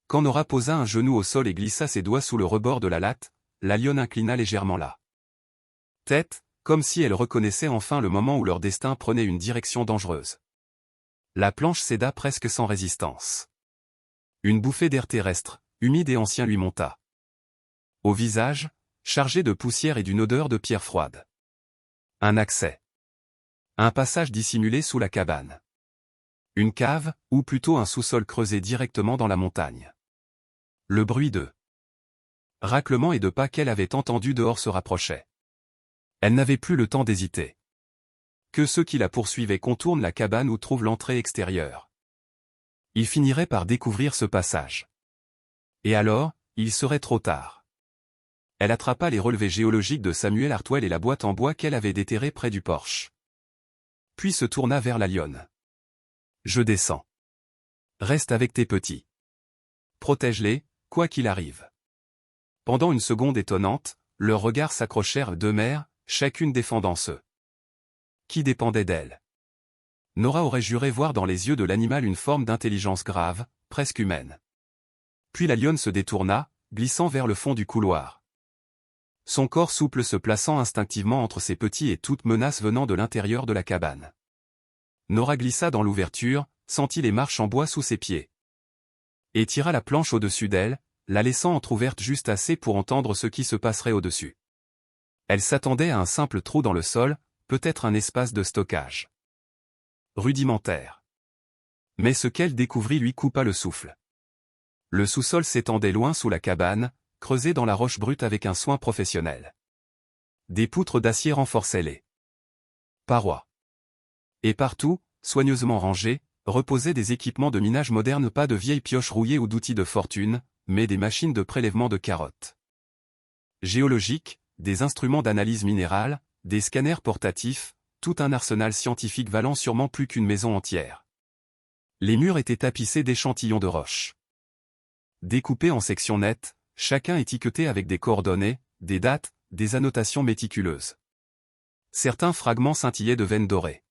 Quand Nora posa un genou au sol et glissa ses doigts sous le rebord de la latte, la lionne inclina légèrement la tête, comme si elle reconnaissait enfin le moment où leur destin prenait une direction dangereuse. La planche céda presque sans résistance. Une bouffée d'air terrestre, humide et ancien lui monta au visage, chargé de poussière et d'une odeur de pierre froide. Un accès. Un passage dissimulé sous la cabane. Une cave, ou plutôt un sous-sol creusé directement dans la montagne. Le bruit de Raclements et de pas qu'elle avait entendus dehors se rapprochaient. Elle n'avait plus le temps d'hésiter. Que ceux qui la poursuivaient contournent la cabane où trouve l'entrée extérieure. Ils finiraient par découvrir ce passage. Et alors, il serait trop tard. Elle attrapa les relevés géologiques de Samuel Hartwell et la boîte en bois qu'elle avait déterrée près du porche. Puis se tourna vers la lionne. « Je descends. Reste avec tes petits. Protège-les, quoi qu'il arrive. » Pendant une seconde étonnante, leurs regards s'accrochèrent deux mères, chacune défendant ceux qui dépendaient d'elle. Nora aurait juré voir dans les yeux de l'animal une forme d'intelligence grave, presque humaine. Puis la lionne se détourna, glissant vers le fond du couloir. Son corps souple se plaçant instinctivement entre ses petits et toute menace venant de l'intérieur de la cabane. Nora glissa dans l'ouverture, sentit les marches en bois sous ses pieds. Et tira la planche au-dessus d'elle, la laissant entr'ouverte juste assez pour entendre ce qui se passerait au-dessus. Elle s'attendait à un simple trou dans le sol, peut-être un espace de stockage. Rudimentaire. Mais ce qu'elle découvrit lui coupa le souffle. Le sous-sol s'étendait loin sous la cabane, creusé dans la roche brute avec un soin professionnel. Des poutres d'acier renforçaient les parois. Et partout, soigneusement rangés, reposaient des équipements de minage modernes, pas de vieilles pioches rouillées ou d'outils de fortune, mais des machines de prélèvement de carottes géologiques, des instruments d'analyse minérale, des scanners portatifs, tout un arsenal scientifique valant sûrement plus qu'une maison entière. Les murs étaient tapissés d'échantillons de roches. Découpés en sections nettes, chacun étiqueté avec des coordonnées, des dates, des annotations méticuleuses. Certains fragments scintillaient de veines dorées.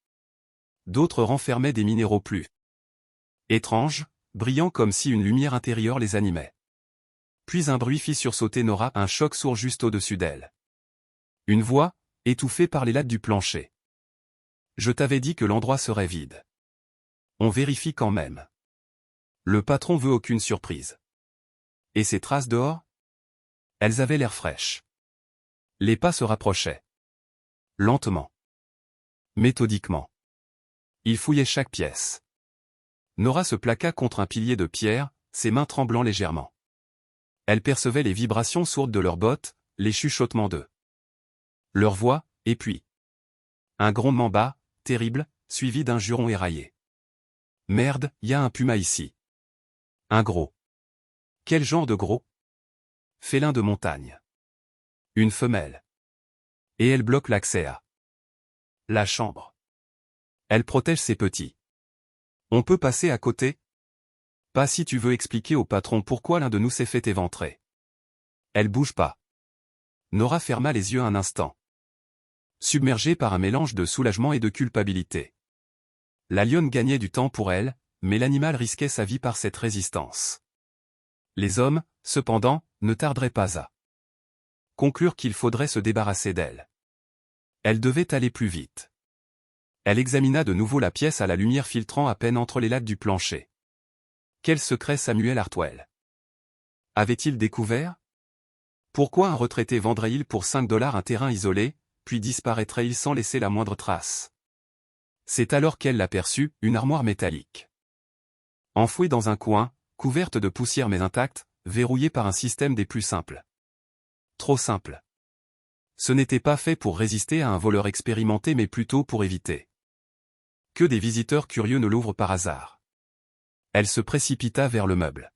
D'autres renfermaient des minéraux plus étranges, brillants comme si une lumière intérieure les animait. Puis un bruit fit sursauter Nora, un choc sourd juste au-dessus d'elle. Une voix, étouffée par les lattes du plancher. « Je t'avais dit que l'endroit serait vide. On vérifie quand même. Le patron veut aucune surprise. Et ces traces dehors ? Elles avaient l'air fraîches. » Les pas se rapprochaient. Lentement. Méthodiquement. Il fouillait chaque pièce. Nora se plaqua contre un pilier de pierre, ses mains tremblant légèrement. Elle percevait les vibrations sourdes de leurs bottes, les chuchotements d'eux. Leur voix, et puis un grondement bas, terrible, suivi d'un juron éraillé. « Merde, y a un puma ici. Un gros. » « Quel genre de gros ? » ?»« Félin de montagne. »« Une femelle. » »« Et elle bloque l'accès à la chambre. »« Elle protège ses petits. »« On peut passer à côté ? » ?»« Pas si tu veux expliquer au patron pourquoi l'un de nous s'est fait éventrer. »« Elle bouge pas. » Nora ferma les yeux un instant. Submergée par un mélange de soulagement et de culpabilité. La lionne gagnait du temps pour elle, mais l'animal risquait sa vie par cette résistance. Les hommes, cependant, ne tarderaient pas à conclure qu'il faudrait se débarrasser d'elle. Elle devait aller plus vite. Elle examina de nouveau la pièce à la lumière filtrant à peine entre les lattes du plancher. Quel secret Samuel Hartwell avait-il découvert ? Pourquoi un retraité vendrait-il pour 5 $ un terrain isolé, puis disparaîtrait-il sans laisser la moindre trace ? C'est alors qu'elle l'aperçut, une armoire métallique. Enfouie dans un coin, couverte de poussière mais intacte, verrouillée par un système des plus simples. Trop simple. Ce n'était pas fait pour résister à un voleur expérimenté mais plutôt pour éviter que des visiteurs curieux ne l'ouvrent par hasard. Elle se précipita vers le meuble.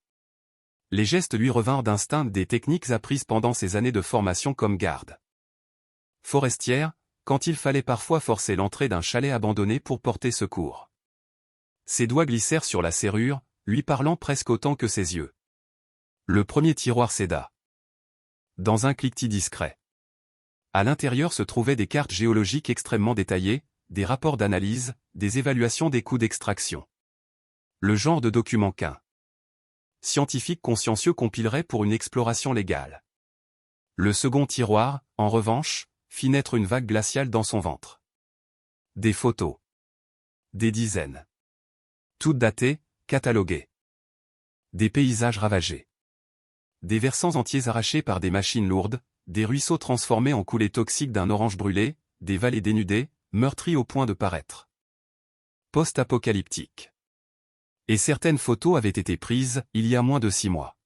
Les gestes lui revinrent d'instinct, des techniques apprises pendant ses années de formation comme garde forestière, quand il fallait parfois forcer l'entrée d'un chalet abandonné pour porter secours. Ses doigts glissèrent sur la serrure, lui parlant presque autant que ses yeux. Le premier tiroir céda. Dans un cliquetis discret. À l'intérieur se trouvaient des cartes géologiques extrêmement détaillées, des rapports d'analyse, des évaluations des coûts d'extraction. Le genre de document qu'un scientifique consciencieux compilerait pour une exploration légale. Le second tiroir, en revanche, fit naître une vague glaciale dans son ventre. Des photos. Des dizaines. Toutes datées, cataloguées. Des paysages ravagés. Des versants entiers arrachés par des machines lourdes, des ruisseaux transformés en coulées toxiques d'un orange brûlé, des vallées dénudées, meurtries au point de paraître post-apocalyptiques. Et certaines photos avaient été prises, il y a moins de 6 mois.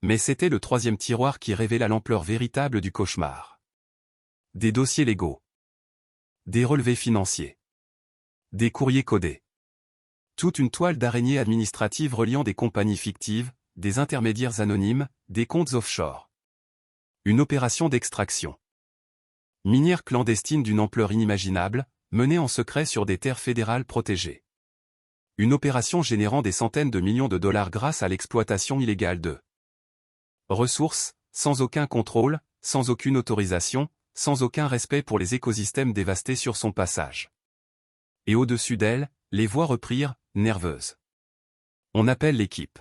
Mais c'était le troisième tiroir qui révéla l'ampleur véritable du cauchemar. Des dossiers légaux. Des relevés financiers. Des courriers codés. Toute une toile d'araignée administrative reliant des compagnies fictives, des intermédiaires anonymes, des comptes offshore. Une opération d'extraction minière clandestine d'une ampleur inimaginable, menée en secret sur des terres fédérales protégées. Une opération générant des centaines de millions de dollars grâce à l'exploitation illégale de ressources, sans aucun contrôle, sans aucune autorisation, sans aucun respect pour les écosystèmes dévastés sur son passage. Et au-dessus d'elle, les voix reprirent, nerveuses. On appelle l'équipe.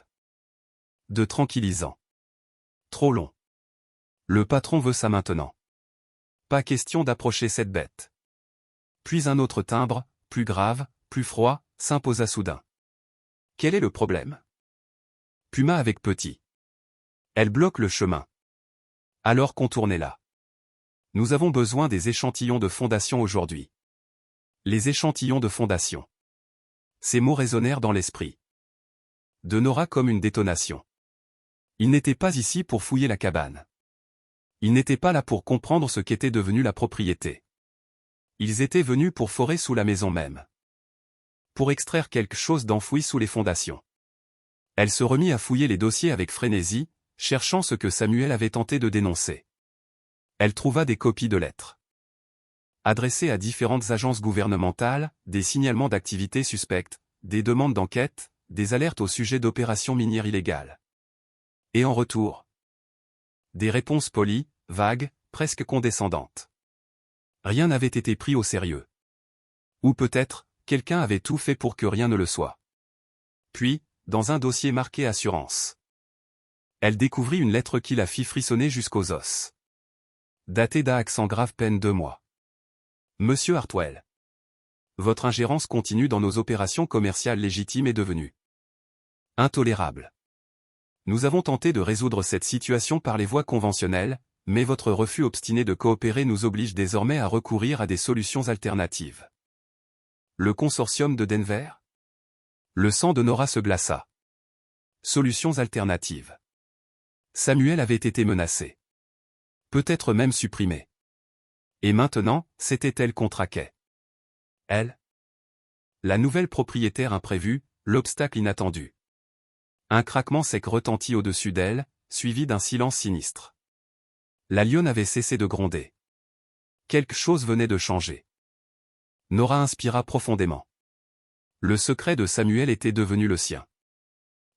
De tranquillisant. Trop long. Le patron veut ça maintenant. Pas question d'approcher cette bête. Puis un autre timbre, plus grave, plus froid, s'imposa soudain. Quel est le problème? Puma avec Petit. Elle bloque le chemin. Alors contournez-la. Nous avons besoin des échantillons de fondation aujourd'hui. Les échantillons de fondation. Ces mots résonnèrent dans l'esprit de Nora comme une détonation. Ils n'étaient pas ici pour fouiller la cabane. Ils n'étaient pas là pour comprendre ce qu'était devenu la propriété. Ils étaient venus pour forer sous la maison même. Pour extraire quelque chose d'enfoui sous les fondations. Elle se remit à fouiller les dossiers avec frénésie, cherchant ce que Samuel avait tenté de dénoncer. Elle trouva des copies de lettres adressées à différentes agences gouvernementales, des signalements d'activités suspectes, des demandes d'enquête, des alertes au sujet d'opérations minières illégales. Et en retour, des réponses polies, vagues, presque condescendantes. Rien n'avait été pris au sérieux. Ou peut-être, quelqu'un avait tout fait pour que rien ne le soit. Puis, dans un dossier marqué assurance, elle découvrit une lettre qui la fit frissonner jusqu'aux os. Datée d'un accent grave peine 2 mois. Monsieur Hartwell. Votre ingérence continue dans nos opérations commerciales légitimes est devenue intolérable. Nous avons tenté de résoudre cette situation par les voies conventionnelles, mais votre refus obstiné de coopérer nous oblige désormais à recourir à des solutions alternatives. Le consortium de Denver? Le sang de Nora se glaça. Solutions alternatives. Samuel avait été menacé. Peut-être même supprimé. Et maintenant, c'était elle qu'on traquait. Elle? La nouvelle propriétaire imprévue, l'obstacle inattendu. Un craquement sec retentit au-dessus d'elle, suivi d'un silence sinistre. La lionne avait cessé de gronder. Quelque chose venait de changer. Nora inspira profondément. Le secret de Samuel était devenu le sien.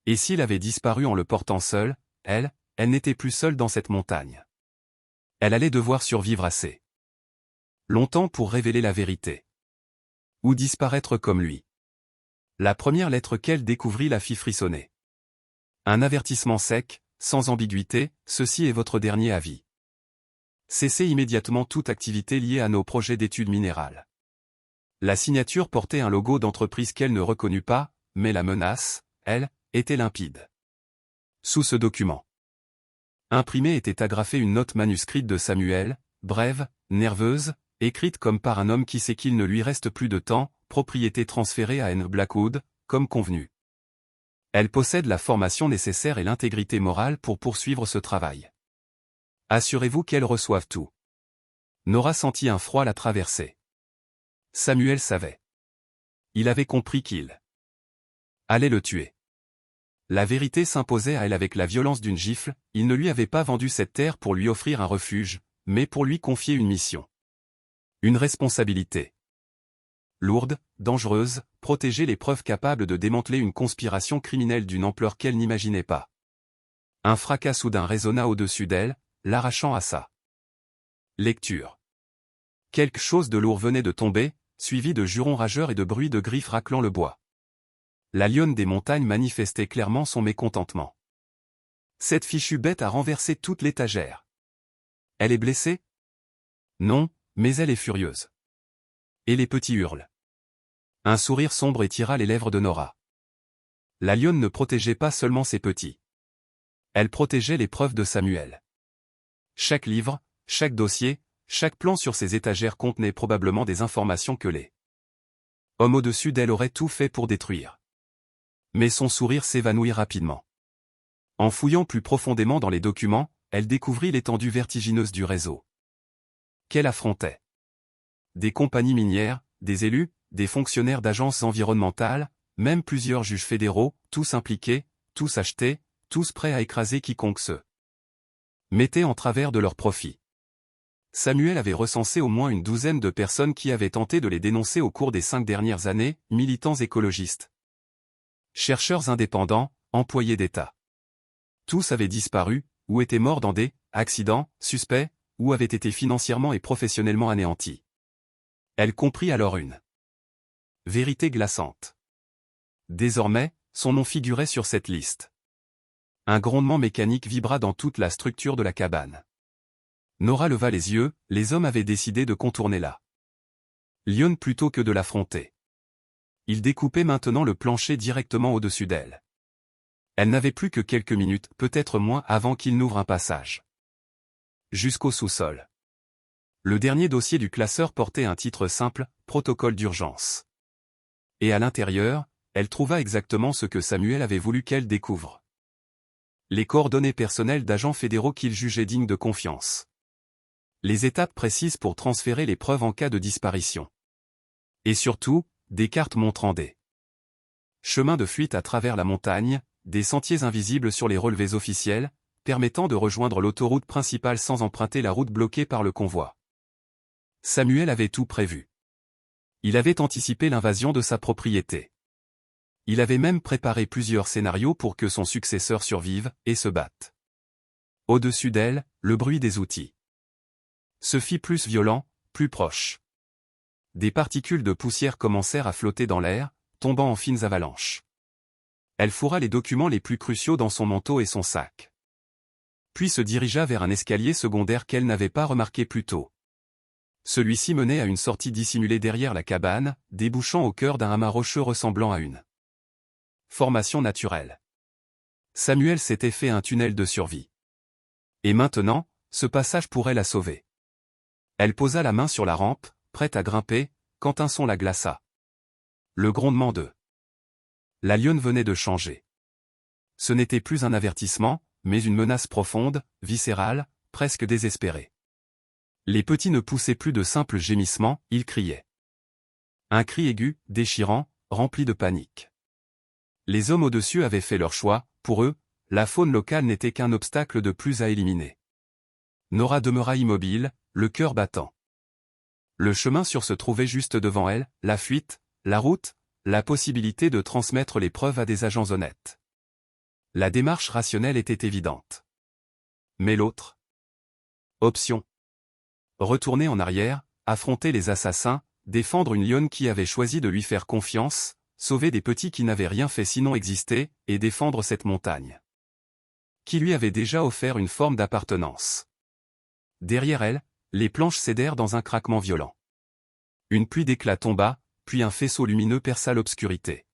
Et s'il avait disparu en le portant seul, elle n'était plus seule dans cette montagne. Elle allait devoir survivre assez longtemps pour révéler la vérité. Ou disparaître comme lui. La première lettre qu'elle découvrit la fit frissonner. Un avertissement sec, sans ambiguïté, ceci est votre dernier avis. Cessez immédiatement toute activité liée à nos projets d'études minérales. La signature portait un logo d'entreprise qu'elle ne reconnut pas, mais la menace, elle, était limpide. Sous ce document imprimé était agrafée une note manuscrite de Samuel, brève, nerveuse, écrite comme par un homme qui sait qu'il ne lui reste plus de temps, propriété transférée à Anne Blackwood, comme convenu. Elle possède la formation nécessaire et l'intégrité morale pour poursuivre ce travail. Assurez-vous qu'elle reçoive tout. Nora sentit un froid la traverser. Samuel savait. Il avait compris qu'il allait le tuer. La vérité s'imposait à elle avec la violence d'une gifle, il ne lui avait pas vendu cette terre pour lui offrir un refuge, mais pour lui confier une mission. Une responsabilité. Lourde, dangereuse, protéger les preuves capables de démanteler une conspiration criminelle d'une ampleur qu'elle n'imaginait pas. Un fracas soudain résonna au-dessus d'elle, l'arrachant à sa lecture. Quelque chose de lourd venait de tomber, suivi de jurons rageurs et de bruits de griffes raclant le bois. La lionne des montagnes manifestait clairement son mécontentement. Cette fichue bête a renversé toute l'étagère. Elle est blessée? Non, mais elle est furieuse. Et les petits hurlent. Un sourire sombre étira les lèvres de Nora. La lionne ne protégeait pas seulement ses petits. Elle protégeait les preuves de Samuel. Chaque livre, chaque dossier, chaque plan sur ses étagères contenait probablement des informations que les hommes au-dessus d'elle auraient tout fait pour détruire. Mais son sourire s'évanouit rapidement. En fouillant plus profondément dans les documents, elle découvrit l'étendue vertigineuse du réseau qu'elle affrontait. Des compagnies minières, des élus, des fonctionnaires d'agences environnementales, même plusieurs juges fédéraux, tous impliqués, tous achetés, tous prêts à écraser quiconque se mettait en travers de leurs profits. Samuel avait recensé au moins une douzaine de personnes qui avaient tenté de les dénoncer au cours des 5 dernières années, militants écologistes, chercheurs indépendants, employés d'État. Tous avaient disparu, ou étaient morts dans des accidents, suspects, ou avaient été financièrement et professionnellement anéantis. Elle comprit alors une vérité glaçante. Désormais, son nom figurait sur cette liste. Un grondement mécanique vibra dans toute la structure de la cabane. Nora leva les yeux, les hommes avaient décidé de contourner la lionne plutôt que de l'affronter. Ils découpaient maintenant le plancher directement au-dessus d'elle. Elle n'avait plus que quelques minutes, peut-être moins, avant qu'il n'ouvre un passage jusqu'au sous-sol. Le dernier dossier du classeur portait un titre simple, Protocole d'urgence. Et à l'intérieur, elle trouva exactement ce que Samuel avait voulu qu'elle découvre. Les coordonnées personnelles d'agents fédéraux qu'il jugeait dignes de confiance. Les étapes précises pour transférer les preuves en cas de disparition. Et surtout, des cartes montrant des chemins de fuite à travers la montagne, des sentiers invisibles sur les relevés officiels, permettant de rejoindre l'autoroute principale sans emprunter la route bloquée par le convoi. Samuel avait tout prévu. Il avait anticipé l'invasion de sa propriété. Il avait même préparé plusieurs scénarios pour que son successeur survive et se batte. Au-dessus d'elle, le bruit des outils se fit plus violent, plus proche. Des particules de poussière commencèrent à flotter dans l'air, tombant en fines avalanches. Elle fourra les documents les plus cruciaux dans son manteau et son sac. Puis se dirigea vers un escalier secondaire qu'elle n'avait pas remarqué plus tôt. Celui-ci menait à une sortie dissimulée derrière la cabane, débouchant au cœur d'un amas rocheux ressemblant à une formation naturelle. Samuel s'était fait un tunnel de survie. Et maintenant, ce passage pourrait la sauver. Elle posa la main sur la rampe, prête à grimper, quand un son la glaça. Le grondement de la lionne venait de changer. Ce n'était plus un avertissement, mais une menace profonde, viscérale, presque désespérée. Les petits ne poussaient plus de simples gémissements, ils criaient. Un cri aigu, déchirant, rempli de panique. Les hommes au-dessus avaient fait leur choix, pour eux, la faune locale n'était qu'un obstacle de plus à éliminer. Nora demeura immobile, le cœur battant. Le chemin se trouvait juste devant elle, la fuite, la route, la possibilité de transmettre les preuves à des agents honnêtes. La démarche rationnelle était évidente. Mais l'autre option. Retourner en arrière, affronter les assassins, défendre une lionne qui avait choisi de lui faire confiance, sauver des petits qui n'avaient rien fait sinon exister, et défendre cette montagne qui lui avait déjà offert une forme d'appartenance. Derrière elle, les planches cédèrent dans un craquement violent. Une pluie d'éclats tomba, puis un faisceau lumineux perça l'obscurité.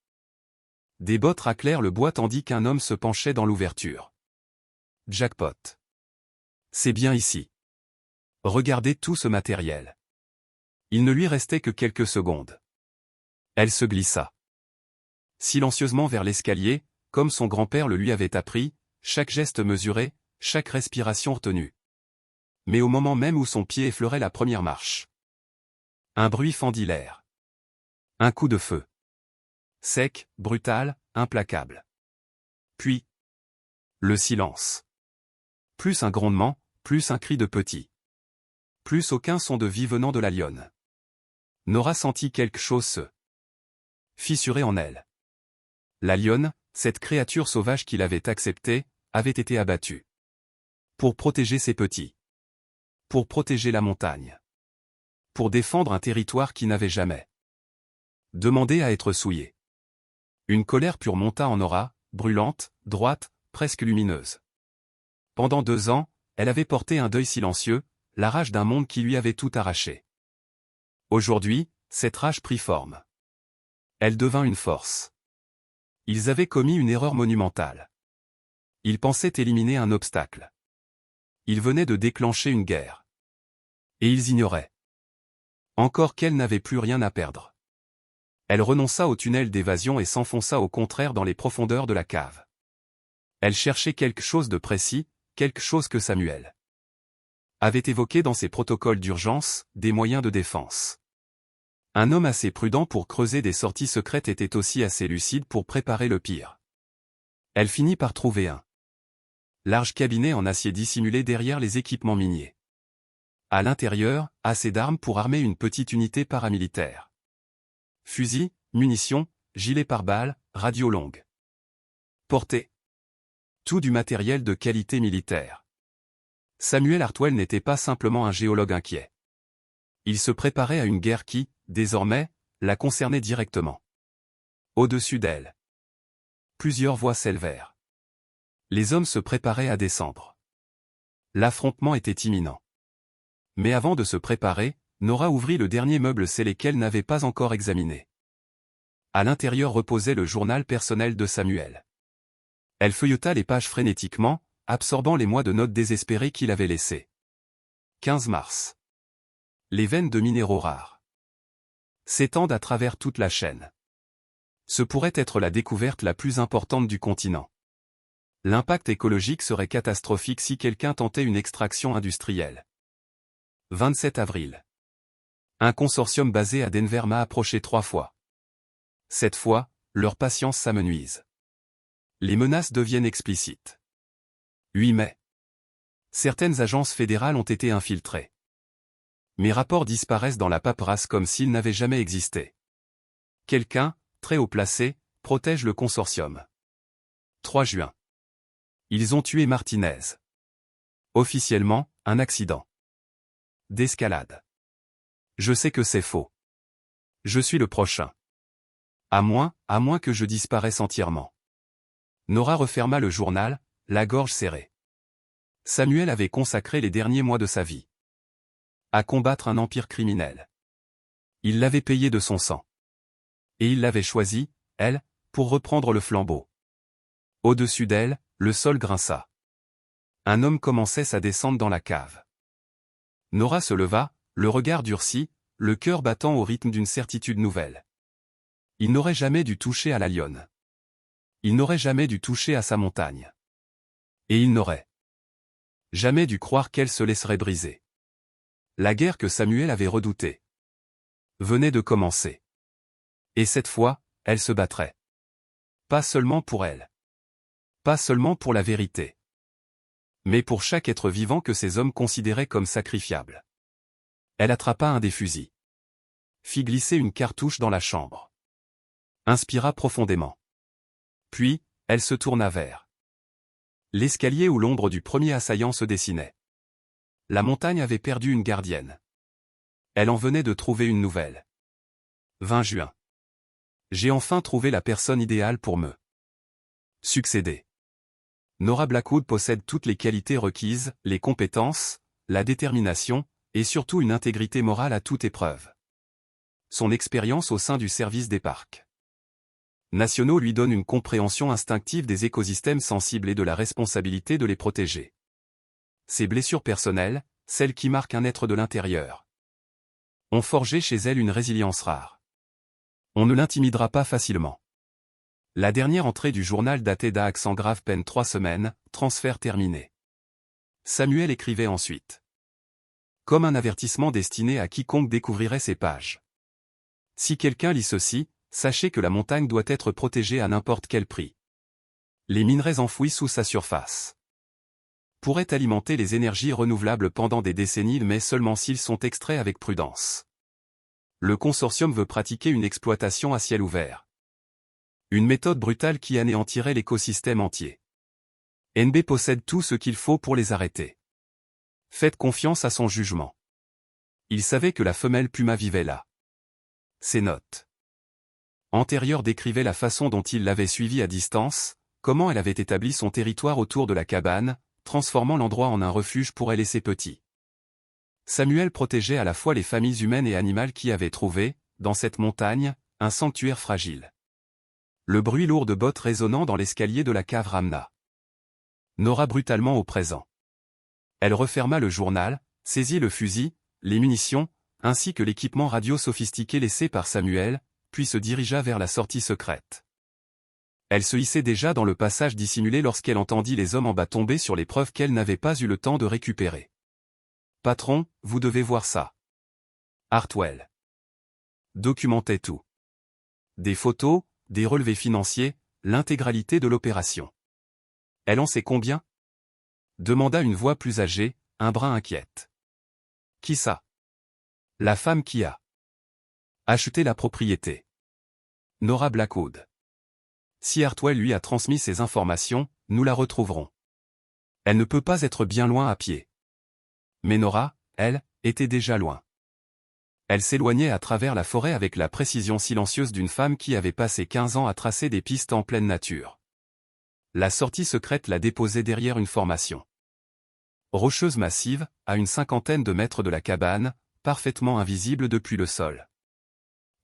Des bottes raclèrent le bois tandis qu'un homme se penchait dans l'ouverture. Jackpot. C'est bien ici. Regardez tout ce matériel. Il ne lui restait que quelques secondes. Elle se glissa silencieusement vers l'escalier, comme son grand-père le lui avait appris, chaque geste mesuré, chaque respiration retenue. Mais au moment même où son pied effleurait la première marche, un bruit fendit l'air. Un coup de feu. Sec, brutal, implacable. Puis, le silence. Plus un grondement, plus un cri de petit. Plus aucun son de vie venant de la lionne. Nora sentit quelque chose se fissurer en elle. La lionne, cette créature sauvage qu'il avait acceptée, avait été abattue. Pour protéger ses petits. Pour protéger la montagne. Pour défendre un territoire qui n'avait jamais demandé à être souillé. Une colère pure monta en Nora, brûlante, droite, presque lumineuse. Pendant 2 ans, elle avait porté un deuil silencieux, la rage d'un monde qui lui avait tout arraché. Aujourd'hui, cette rage prit forme. Elle devint une force. Ils avaient commis une erreur monumentale. Ils pensaient éliminer un obstacle. Ils venaient de déclencher une guerre. Et ils ignoraient encore qu'elle n'avait plus rien à perdre. Elle renonça au tunnel d'évasion et s'enfonça au contraire dans les profondeurs de la cave. Elle cherchait quelque chose de précis, quelque chose que Samuel avait évoqué dans ses protocoles d'urgence, des moyens de défense. Un homme assez prudent pour creuser des sorties secrètes était aussi assez lucide pour préparer le pire. Elle finit par trouver un large cabinet en acier dissimulé derrière les équipements miniers. À l'intérieur, assez d'armes pour armer une petite unité paramilitaire. Fusils, munitions, gilets pare-balles, radios longues. Portée. Tout du matériel de qualité militaire. Samuel Hartwell n'était pas simplement un géologue inquiet. Il se préparait à une guerre qui, désormais, la concernait directement. Au-dessus d'elle, plusieurs voix s'élevèrent. Les hommes se préparaient à descendre. L'affrontement était imminent. Mais avant de se préparer, Nora ouvrit le dernier meuble scellé qu'elle n'avait pas encore examiné. À l'intérieur reposait le journal personnel de Samuel. Elle feuilleta les pages frénétiquement, absorbant les mois de notes désespérées qu'il avait laissées. 15 mars. Les veines de minéraux rares s'étendent à travers toute la chaîne. Ce pourrait être la découverte la plus importante du continent. L'impact écologique serait catastrophique si quelqu'un tentait une extraction industrielle. 27 avril. Un consortium basé à Denver m'a approché 3 fois. Cette fois, leur patience s'amenuise. Les menaces deviennent explicites. 8 mai. Certaines agences fédérales ont été infiltrées. Mes rapports disparaissent dans la paperasse comme s'ils n'avaient jamais existé. Quelqu'un, très haut placé, protège le consortium. 3 juin. Ils ont tué Martinez. Officiellement, un accident d'escalade. Je sais que c'est faux. Je suis le prochain. À moins que je disparaisse entièrement. Nora referma le journal, la gorge serrée. Samuel avait consacré les derniers mois de sa vie à combattre un empire criminel. Il l'avait payé de son sang. Et il l'avait choisi, elle, pour reprendre le flambeau. Au-dessus d'elle, le sol grinça. Un homme commençait sa descente dans la cave. Nora se leva, le regard durci, le cœur battant au rythme d'une certitude nouvelle. Il n'aurait jamais dû toucher à la lionne. Il n'aurait jamais dû toucher à sa montagne. Et il n'aurait jamais dû croire qu'elle se laisserait briser. La guerre que Samuel avait redoutée venait de commencer. Et cette fois, elle se battrait. Pas seulement pour elle. Pas seulement pour la vérité. Mais pour chaque être vivant que ces hommes considéraient comme sacrifiable. Elle attrapa un des fusils. Fit glisser une cartouche dans la chambre. Inspira profondément. Puis, elle se tourna vers l'escalier où l'ombre du premier assaillant se dessinait. La montagne avait perdu une gardienne. Elle en venait de trouver une nouvelle. 20 juin. J'ai enfin trouvé la personne idéale pour me succéder. Nora Blackwood possède toutes les qualités requises, les compétences, la détermination, et surtout une intégrité morale à toute épreuve. Son expérience au sein du service des parcs nationaux lui donne une compréhension instinctive des écosystèmes sensibles et de la responsabilité de les protéger. Ses blessures personnelles, celles qui marquent un être de l'intérieur, ont forgé chez elle une résilience rare. On ne l'intimidera pas facilement. La dernière entrée du journal datait d'Aak sans grave peine 3 semaines, transfert terminé. Samuel écrivait ensuite. Comme un avertissement destiné à quiconque découvrirait ces pages. Si quelqu'un lit ceci, sachez que la montagne doit être protégée à n'importe quel prix. Les minerais enfouis sous sa surface pourraient alimenter les énergies renouvelables pendant des décennies mais seulement s'ils sont extraits avec prudence. Le consortium veut pratiquer une exploitation à ciel ouvert. Une méthode brutale qui anéantirait l'écosystème entier. NB possède tout ce qu'il faut pour les arrêter. Faites confiance à son jugement. Il savait que la femelle Puma vivait là. Ses notes antérieures décrivaient la façon dont il l'avait suivie à distance, comment elle avait établi son territoire autour de la cabane, transformant l'endroit en un refuge pour elle et ses petits. Samuel protégeait à la fois les familles humaines et animales qui avaient trouvé, dans cette montagne, un sanctuaire fragile. Le bruit lourd de bottes résonnant dans l'escalier de la cave ramena Nora brutalement au présent. Elle referma le journal, saisit le fusil, les munitions, ainsi que l'équipement radio sophistiqué laissé par Samuel, puis se dirigea vers la sortie secrète. Elle se hissait déjà dans le passage dissimulé lorsqu'elle entendit les hommes en bas tomber sur les preuves qu'elle n'avait pas eu le temps de récupérer. « Patron, vous devez voir ça. » Hartwell documentait tout. Des photos, des relevés financiers, l'intégralité de l'opération. « Elle en sait combien ?» demanda une voix plus âgée, un brin inquiète. « Qui ça ?»« La femme qui a acheté la propriété. Nora Blackwood. Si Hartwell lui a transmis ces informations, nous la retrouverons. Elle ne peut pas être bien loin à pied. » Mais Nora, elle, était déjà loin. Elle s'éloignait à travers la forêt avec la précision silencieuse d'une femme qui avait passé 15 ans à tracer des pistes en pleine nature. La sortie secrète la déposait derrière une formation rocheuse massive, à une 50aine de mètres de la cabane, parfaitement invisible depuis le sol.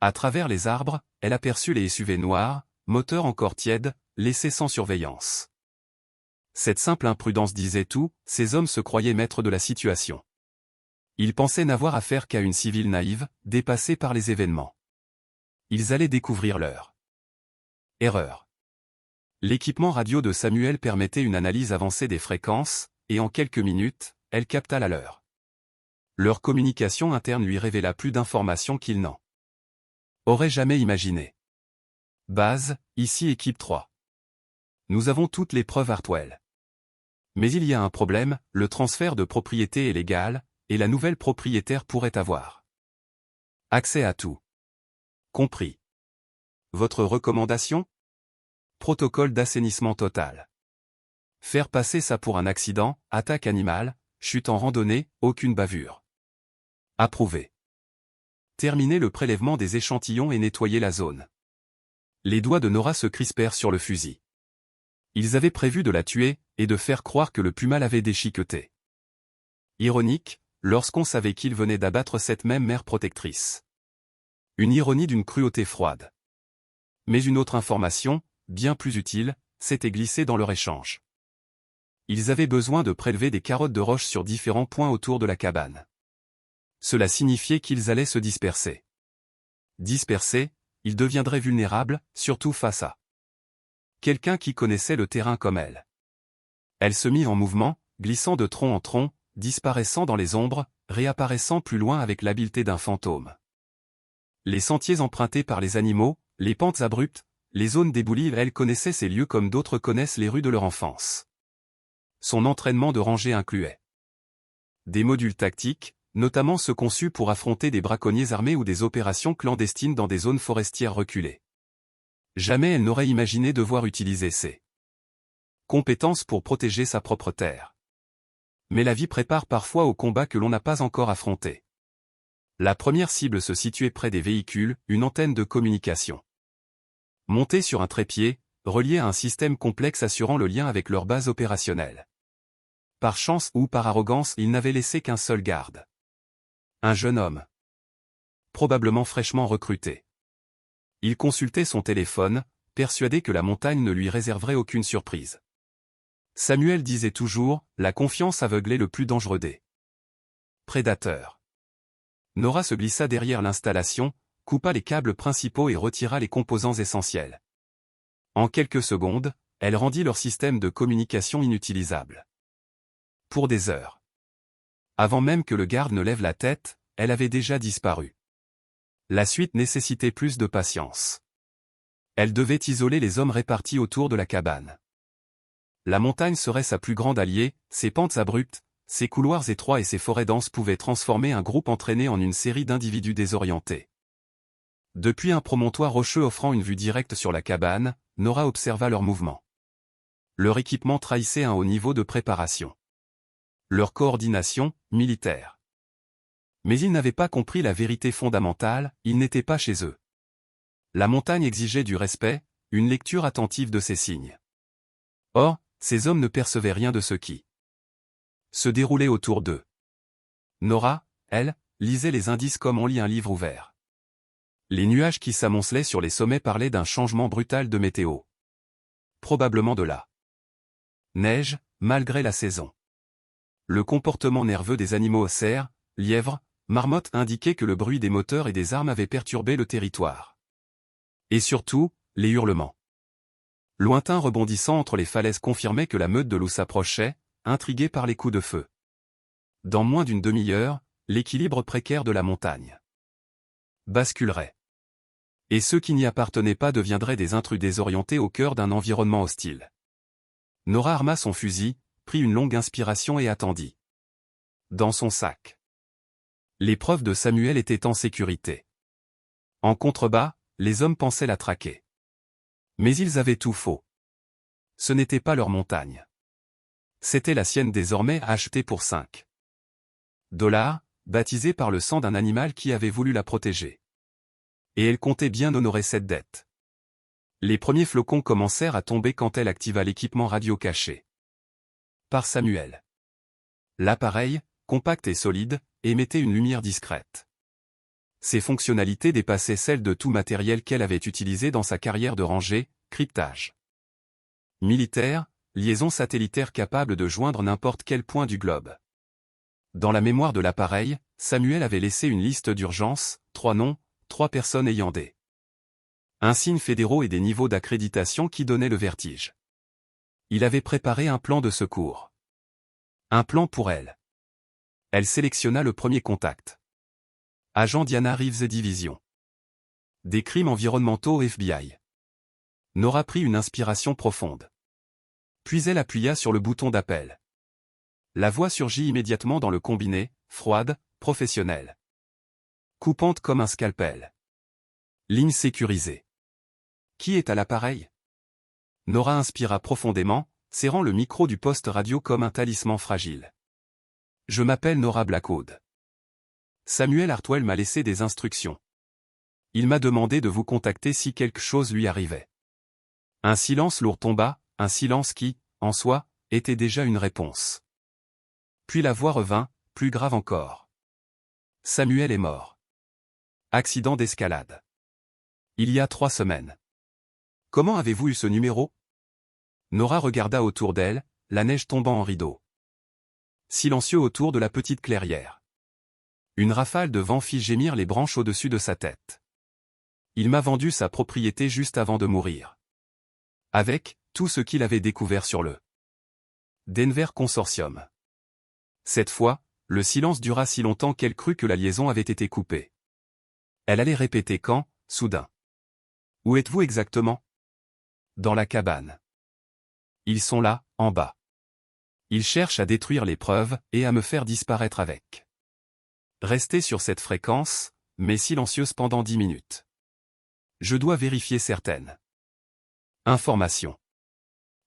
À travers les arbres, elle aperçut les SUV noirs, moteurs encore tièdes, laissés sans surveillance. Cette simple imprudence disait tout, ces hommes se croyaient maîtres de la situation. Ils pensaient n'avoir affaire qu'à une civile naïve, dépassée par les événements. Ils allaient découvrir leur erreur. L'équipement radio de Samuel permettait une analyse avancée des fréquences, et en quelques minutes, elle capta la leur. Leur communication interne lui révéla plus d'informations qu'il n'en aurait jamais imaginé. Base, ici équipe 3. Nous avons toutes les preuves Hartwell. Mais il y a un problème, le transfert de propriété est légal, et la nouvelle propriétaire pourrait avoir accès à tout. Compris. Votre recommandation ? Protocole d'assainissement total. Faire passer ça pour un accident, attaque animale, chute en randonnée, aucune bavure. Approuvé. Terminer le prélèvement des échantillons et nettoyer la zone. Les doigts de Nora se crispèrent sur le fusil. Ils avaient prévu de la tuer, et de faire croire que le puma l'avait déchiquetée. Ironique, lorsqu'on savait qu'il venait d'abattre cette même mère protectrice. Une ironie d'une cruauté froide. Mais une autre information, bien plus utile, s'était glissée dans leur échange. Ils avaient besoin de prélever des carottes de roche sur différents points autour de la cabane. Cela signifiait qu'ils allaient se disperser. Dispersés, ils deviendraient vulnérables, surtout face à quelqu'un qui connaissait le terrain comme elle. Elle se mit en mouvement, glissant de tronc en tronc, disparaissant dans les ombres, réapparaissant plus loin avec l'habileté d'un fantôme. Les sentiers empruntés par les animaux, les pentes abruptes, les zones déboulies, elle connaissait ces lieux comme d'autres connaissent les rues de leur enfance. Son entraînement de rangée incluait des modules tactiques, notamment ceux conçus pour affronter des braconniers armés ou des opérations clandestines dans des zones forestières reculées. Jamais elle n'aurait imaginé devoir utiliser ces compétences pour protéger sa propre terre. Mais la vie prépare parfois au combat que l'on n'a pas encore affronté. La première cible se situait près des véhicules, une antenne de communication. Montée sur un trépied, reliée à un système complexe assurant le lien avec leur base opérationnelle. Par chance ou par arrogance, il n'avait laissé qu'un seul garde. Un jeune homme. Probablement fraîchement recruté. Il consultait son téléphone, persuadé que la montagne ne lui réserverait aucune surprise. Samuel disait toujours, la confiance aveuglait le plus dangereux des prédateurs. Nora se glissa derrière l'installation, coupa les câbles principaux et retira les composants essentiels. En quelques secondes, elle rendit leur système de communication inutilisable. Pour des heures. Avant même que le garde ne lève la tête, elle avait déjà disparu. La suite nécessitait plus de patience. Elle devait isoler les hommes répartis autour de la cabane. La montagne serait sa plus grande alliée, ses pentes abruptes, ses couloirs étroits et ses forêts denses pouvaient transformer un groupe entraîné en une série d'individus désorientés. Depuis un promontoire rocheux offrant une vue directe sur la cabane, Nora observa leurs mouvements. Leur équipement trahissait un haut niveau de préparation. Leur coordination, militaire. Mais ils n'avaient pas compris la vérité fondamentale, ils n'étaient pas chez eux. La montagne exigeait du respect, une lecture attentive de ses signes. Or, ces hommes ne percevaient rien de ce qui se déroulait autour d'eux. Nora, elle, lisait les indices comme on lit un livre ouvert. Les nuages qui s'amoncelaient sur les sommets parlaient d'un changement brutal de météo. Probablement de la neige, malgré la saison. Le comportement nerveux des animaux cerfs, lièvres, marmottes indiquait que le bruit des moteurs et des armes avait perturbé le territoire. Et surtout, les hurlements Lointain rebondissant entre les falaises confirmait que la meute de loups s'approchait, intriguée par les coups de feu. Dans moins d'une demi-heure, l'équilibre précaire de la montagne basculerait. Et ceux qui n'y appartenaient pas deviendraient des intrus désorientés au cœur d'un environnement hostile. Nora arma son fusil, prit une longue inspiration et attendit. Dans son sac. Les preuves de Samuel étaient en sécurité. En contrebas, les hommes pensaient la traquer. Mais ils avaient tout faux. Ce n'était pas leur montagne. C'était la sienne désormais achetée pour $5, baptisée par le sang d'un animal qui avait voulu la protéger. Et elle comptait bien honorer cette dette. Les premiers flocons commencèrent à tomber quand elle activa l'équipement radio caché par Samuel. L'appareil, compact et solide, émettait une lumière discrète. Ses fonctionnalités dépassaient celles de tout matériel qu'elle avait utilisé dans sa carrière de rangée, cryptage militaire, liaison satellitaire capable de joindre n'importe quel point du globe. Dans la mémoire de l'appareil, Samuel avait laissé une liste d'urgence, 3 noms, 3 personnes ayant des insignes fédéraux et des niveaux d'accréditation qui donnaient le vertige. Il avait préparé un plan de secours. Un plan pour elle. Elle sélectionna le premier contact. Agent Diana Reeves Division. Des crimes environnementaux FBI. Nora prit une inspiration profonde. Puis elle appuya sur le bouton d'appel. La voix surgit immédiatement dans le combiné, froide, professionnelle. Coupante comme un scalpel. Ligne sécurisée. Qui est à l'appareil? Nora inspira profondément, serrant le micro du poste radio comme un talisman fragile. Je m'appelle Nora Blackwood. Samuel Hartwell m'a laissé des instructions. Il m'a demandé de vous contacter si quelque chose lui arrivait. Un silence lourd tomba, un silence qui, en soi, était déjà une réponse. Puis la voix revint, plus grave encore. Samuel est mort. Accident d'escalade. Il y a 3 semaines. Comment avez-vous eu ce numéro? Nora regarda autour d'elle, la neige tombant en rideaux. Silencieux autour de la petite clairière. Une rafale de vent fit gémir les branches au-dessus de sa tête. Il m'a vendu sa propriété juste avant de mourir. Avec tout ce qu'il avait découvert sur le Denver Consortium. Cette fois, le silence dura si longtemps qu'elle crut que la liaison avait été coupée. Elle allait répéter quand, soudain. Où êtes-vous exactement? Dans la cabane. Ils sont là, en bas. Ils cherchent à détruire les preuves et à me faire disparaître avec. Restez sur cette fréquence, mais silencieuse pendant 10 minutes. Je dois vérifier certaines informations.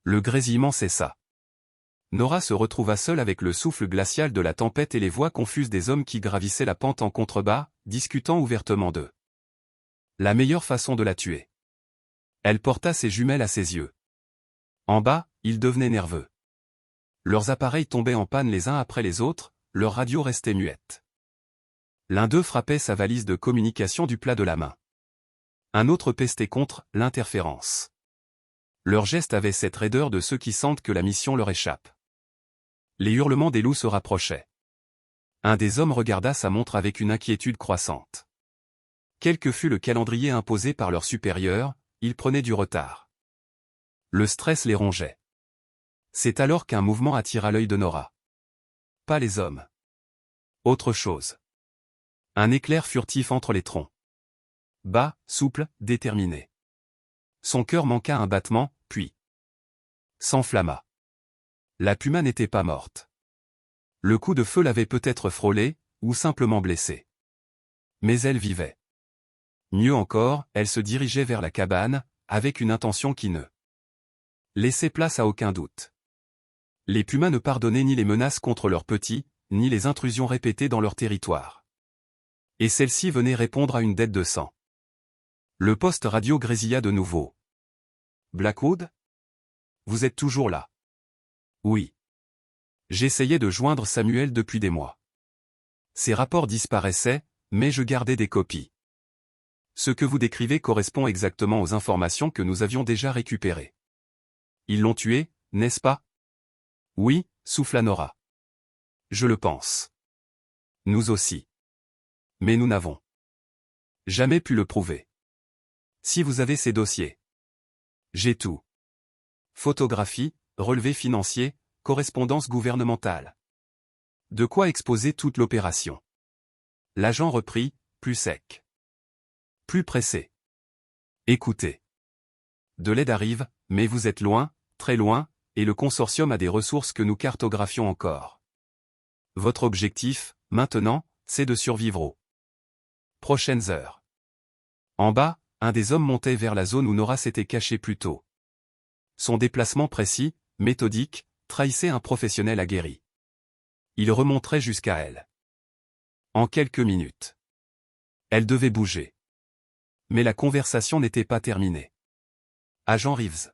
Le grésillement cessa. Nora se retrouva seule avec le souffle glacial de la tempête et les voix confuses des hommes qui gravissaient la pente en contrebas, discutant ouvertement d'eux. La meilleure façon de la tuer. Elle porta ses jumelles à ses yeux. En bas, ils devenaient nerveux. Leurs appareils tombaient en panne les uns après les autres, leur radio restait muette. L'un d'eux frappait sa valise de communication du plat de la main. Un autre pestait contre l'interférence. Leur geste avait cette raideur de ceux qui sentent que la mission leur échappe. Les hurlements des loups se rapprochaient. Un des hommes regarda sa montre avec une inquiétude croissante. Quel que fût le calendrier imposé par leur supérieur, ils prenaient du retard. Le stress les rongeait. C'est alors qu'un mouvement attira l'œil de Nora. Pas les hommes. Autre chose. Un éclair furtif entre les troncs. Bas, souple, déterminé. Son cœur manqua un battement, puis s'enflamma. La puma n'était pas morte. Le coup de feu l'avait peut-être frôlée, ou simplement blessée. Mais elle vivait. Mieux encore, elle se dirigeait vers la cabane, avec une intention qui ne laissait place à aucun doute. Les pumas ne pardonnaient ni les menaces contre leurs petits, ni les intrusions répétées dans leur territoire. Et celle-ci venait répondre à une dette de sang. Le poste radio grésilla de nouveau. Blackwood? Vous êtes toujours là? Oui. J'essayais de joindre Samuel depuis des mois. Ses rapports disparaissaient, mais je gardais des copies. Ce que vous décrivez correspond exactement aux informations que nous avions déjà récupérées. Ils l'ont tué, n'est-ce pas? Oui, souffla Nora. Je le pense. Nous aussi. Mais nous n'avons jamais pu le prouver. Si vous avez ces dossiers. J'ai tout. Photographie, relevés financiers, correspondance gouvernementale. De quoi exposer toute l'opération. L'agent reprit, plus sec. Plus pressé. Écoutez. De l'aide arrive, mais vous êtes loin, très loin, et le consortium a des ressources que nous cartographions encore. Votre objectif, maintenant, c'est de survivre aux prochaines heures. En bas, un des hommes montait vers la zone où Nora s'était cachée plus tôt. Son déplacement précis, méthodique, trahissait un professionnel aguerri. Il remonterait jusqu'à elle. En quelques minutes. Elle devait bouger. Mais la conversation n'était pas terminée. Agent Reeves.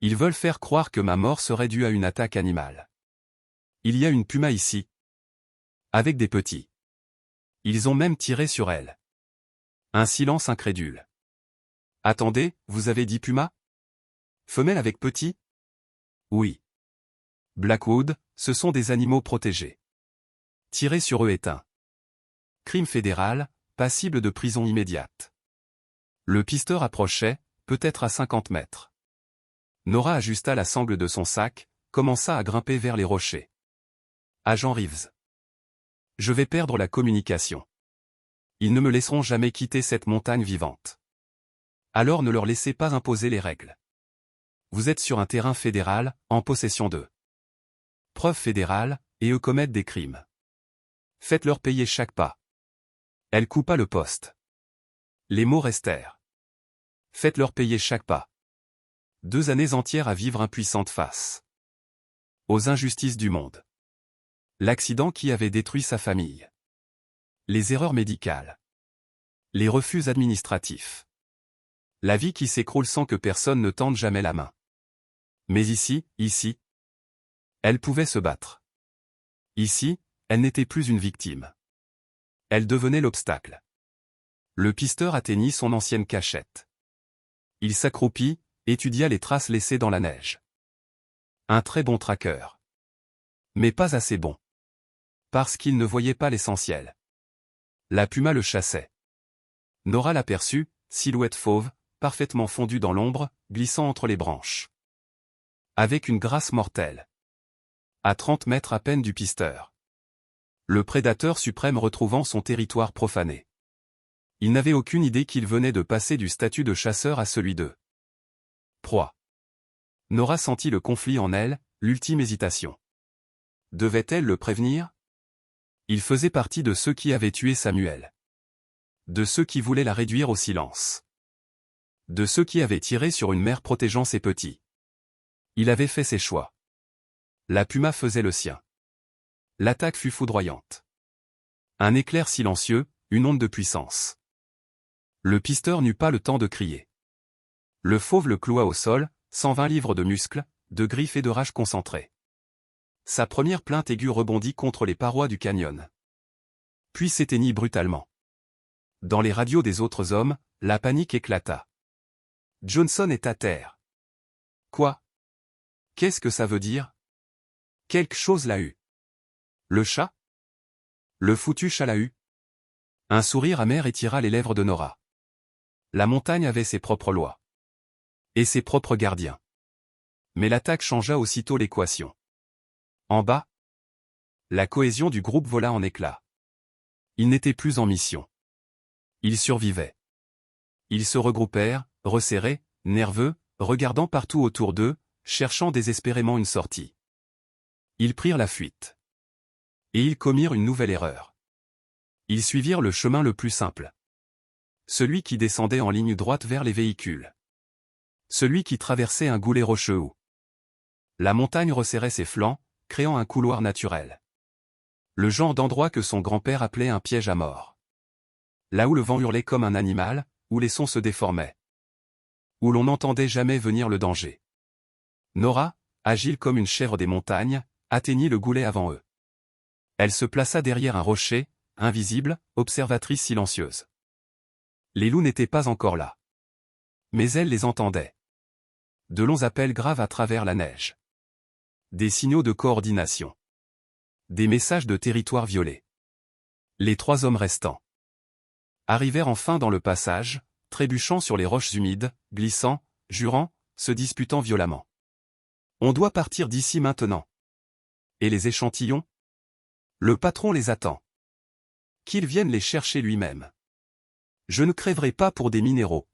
Ils veulent faire croire que ma mort serait due à une attaque animale. Il y a une puma ici. Avec des petits. Ils ont même tiré sur elle. Un silence incrédule. Attendez, vous avez dit puma? Femelle avec petit? Oui. Blackwood, ce sont des animaux protégés. Tirer sur eux est un crime fédéral, passible de prison immédiate. Le pisteur approchait, peut-être à 50 mètres. Nora ajusta la sangle de son sac, commença à grimper vers les rochers. Agent Reeves. Je vais perdre la communication. Ils ne me laisseront jamais quitter cette montagne vivante. Alors ne leur laissez pas imposer les règles. Vous êtes sur un terrain fédéral, en possession de preuves fédérales, et eux commettent des crimes. Faites-leur payer chaque pas. Elle coupa le poste. Les mots restèrent. Faites-leur payer chaque pas. 2 années entières à vivre impuissante face aux injustices du monde. L'accident qui avait détruit sa famille. Les erreurs médicales. Les refus administratifs. La vie qui s'écroule sans que personne ne tende jamais la main. Mais ici, elle pouvait se battre. Ici, elle n'était plus une victime. Elle devenait l'obstacle. Le pisteur atteignit son ancienne cachette. Il s'accroupit, étudia les traces laissées dans la neige. Un très bon tracker. Mais pas assez bon. Parce qu'il ne voyait pas l'essentiel. La puma le chassait. Nora l'aperçut, silhouette fauve, parfaitement fondue dans l'ombre, glissant entre les branches. Avec une grâce mortelle. À 30 mètres à peine du pisteur. Le prédateur suprême retrouvant son territoire profané. Il n'avait aucune idée qu'il venait de passer du statut de chasseur à celui de proie. Nora sentit le conflit en elle, l'ultime hésitation. Devait-elle le prévenir? Il faisait partie de ceux qui avaient tué Samuel. De ceux qui voulaient la réduire au silence. De ceux qui avaient tiré sur une mère protégeant ses petits. Il avait fait ses choix. La puma faisait le sien. L'attaque fut foudroyante. Un éclair silencieux, une onde de puissance. Le pisteur n'eut pas le temps de crier. Le fauve le cloua au sol, 120 livres de muscles, de griffes et de rage concentrées. Sa première plainte aiguë rebondit contre les parois du canyon. Puis s'éteignit brutalement. Dans les radios des autres hommes, la panique éclata. Johnson est à terre. Quoi? Qu'est-ce que ça veut dire? Quelque chose l'a eu. Le chat? Le foutu chat l'a eu. Un sourire amer étira les lèvres de Nora. La montagne avait ses propres lois. Et ses propres gardiens. Mais l'attaque changea aussitôt l'équation. En bas, la cohésion du groupe vola en éclats. Ils n'étaient plus en mission. Ils survivaient. Ils se regroupèrent, resserrés, nerveux, regardant partout autour d'eux, cherchant désespérément une sortie. Ils prirent la fuite. Et ils commirent une nouvelle erreur. Ils suivirent le chemin le plus simple. Celui qui descendait en ligne droite vers les véhicules. Celui qui traversait un goulet rocheux où la montagne resserrait ses flancs, créant un couloir naturel. Le genre d'endroit que son grand-père appelait un piège à mort. Là où le vent hurlait comme un animal, où les sons se déformaient. Où l'on n'entendait jamais venir le danger. Nora, agile comme une chèvre des montagnes, atteignit le goulet avant eux. Elle se plaça derrière un rocher, invisible, observatrice silencieuse. Les loups n'étaient pas encore là. Mais elle les entendait. De longs appels graves à travers la neige. Des signaux de coordination. Des messages de territoire violé. Les 3 hommes restants arrivèrent enfin dans le passage, trébuchant sur les roches humides, glissant, jurant, se disputant violemment. On doit partir d'ici maintenant. Et les échantillons? Le patron les attend. Qu'il vienne les chercher lui-même. Je ne crèverai pas pour des minéraux.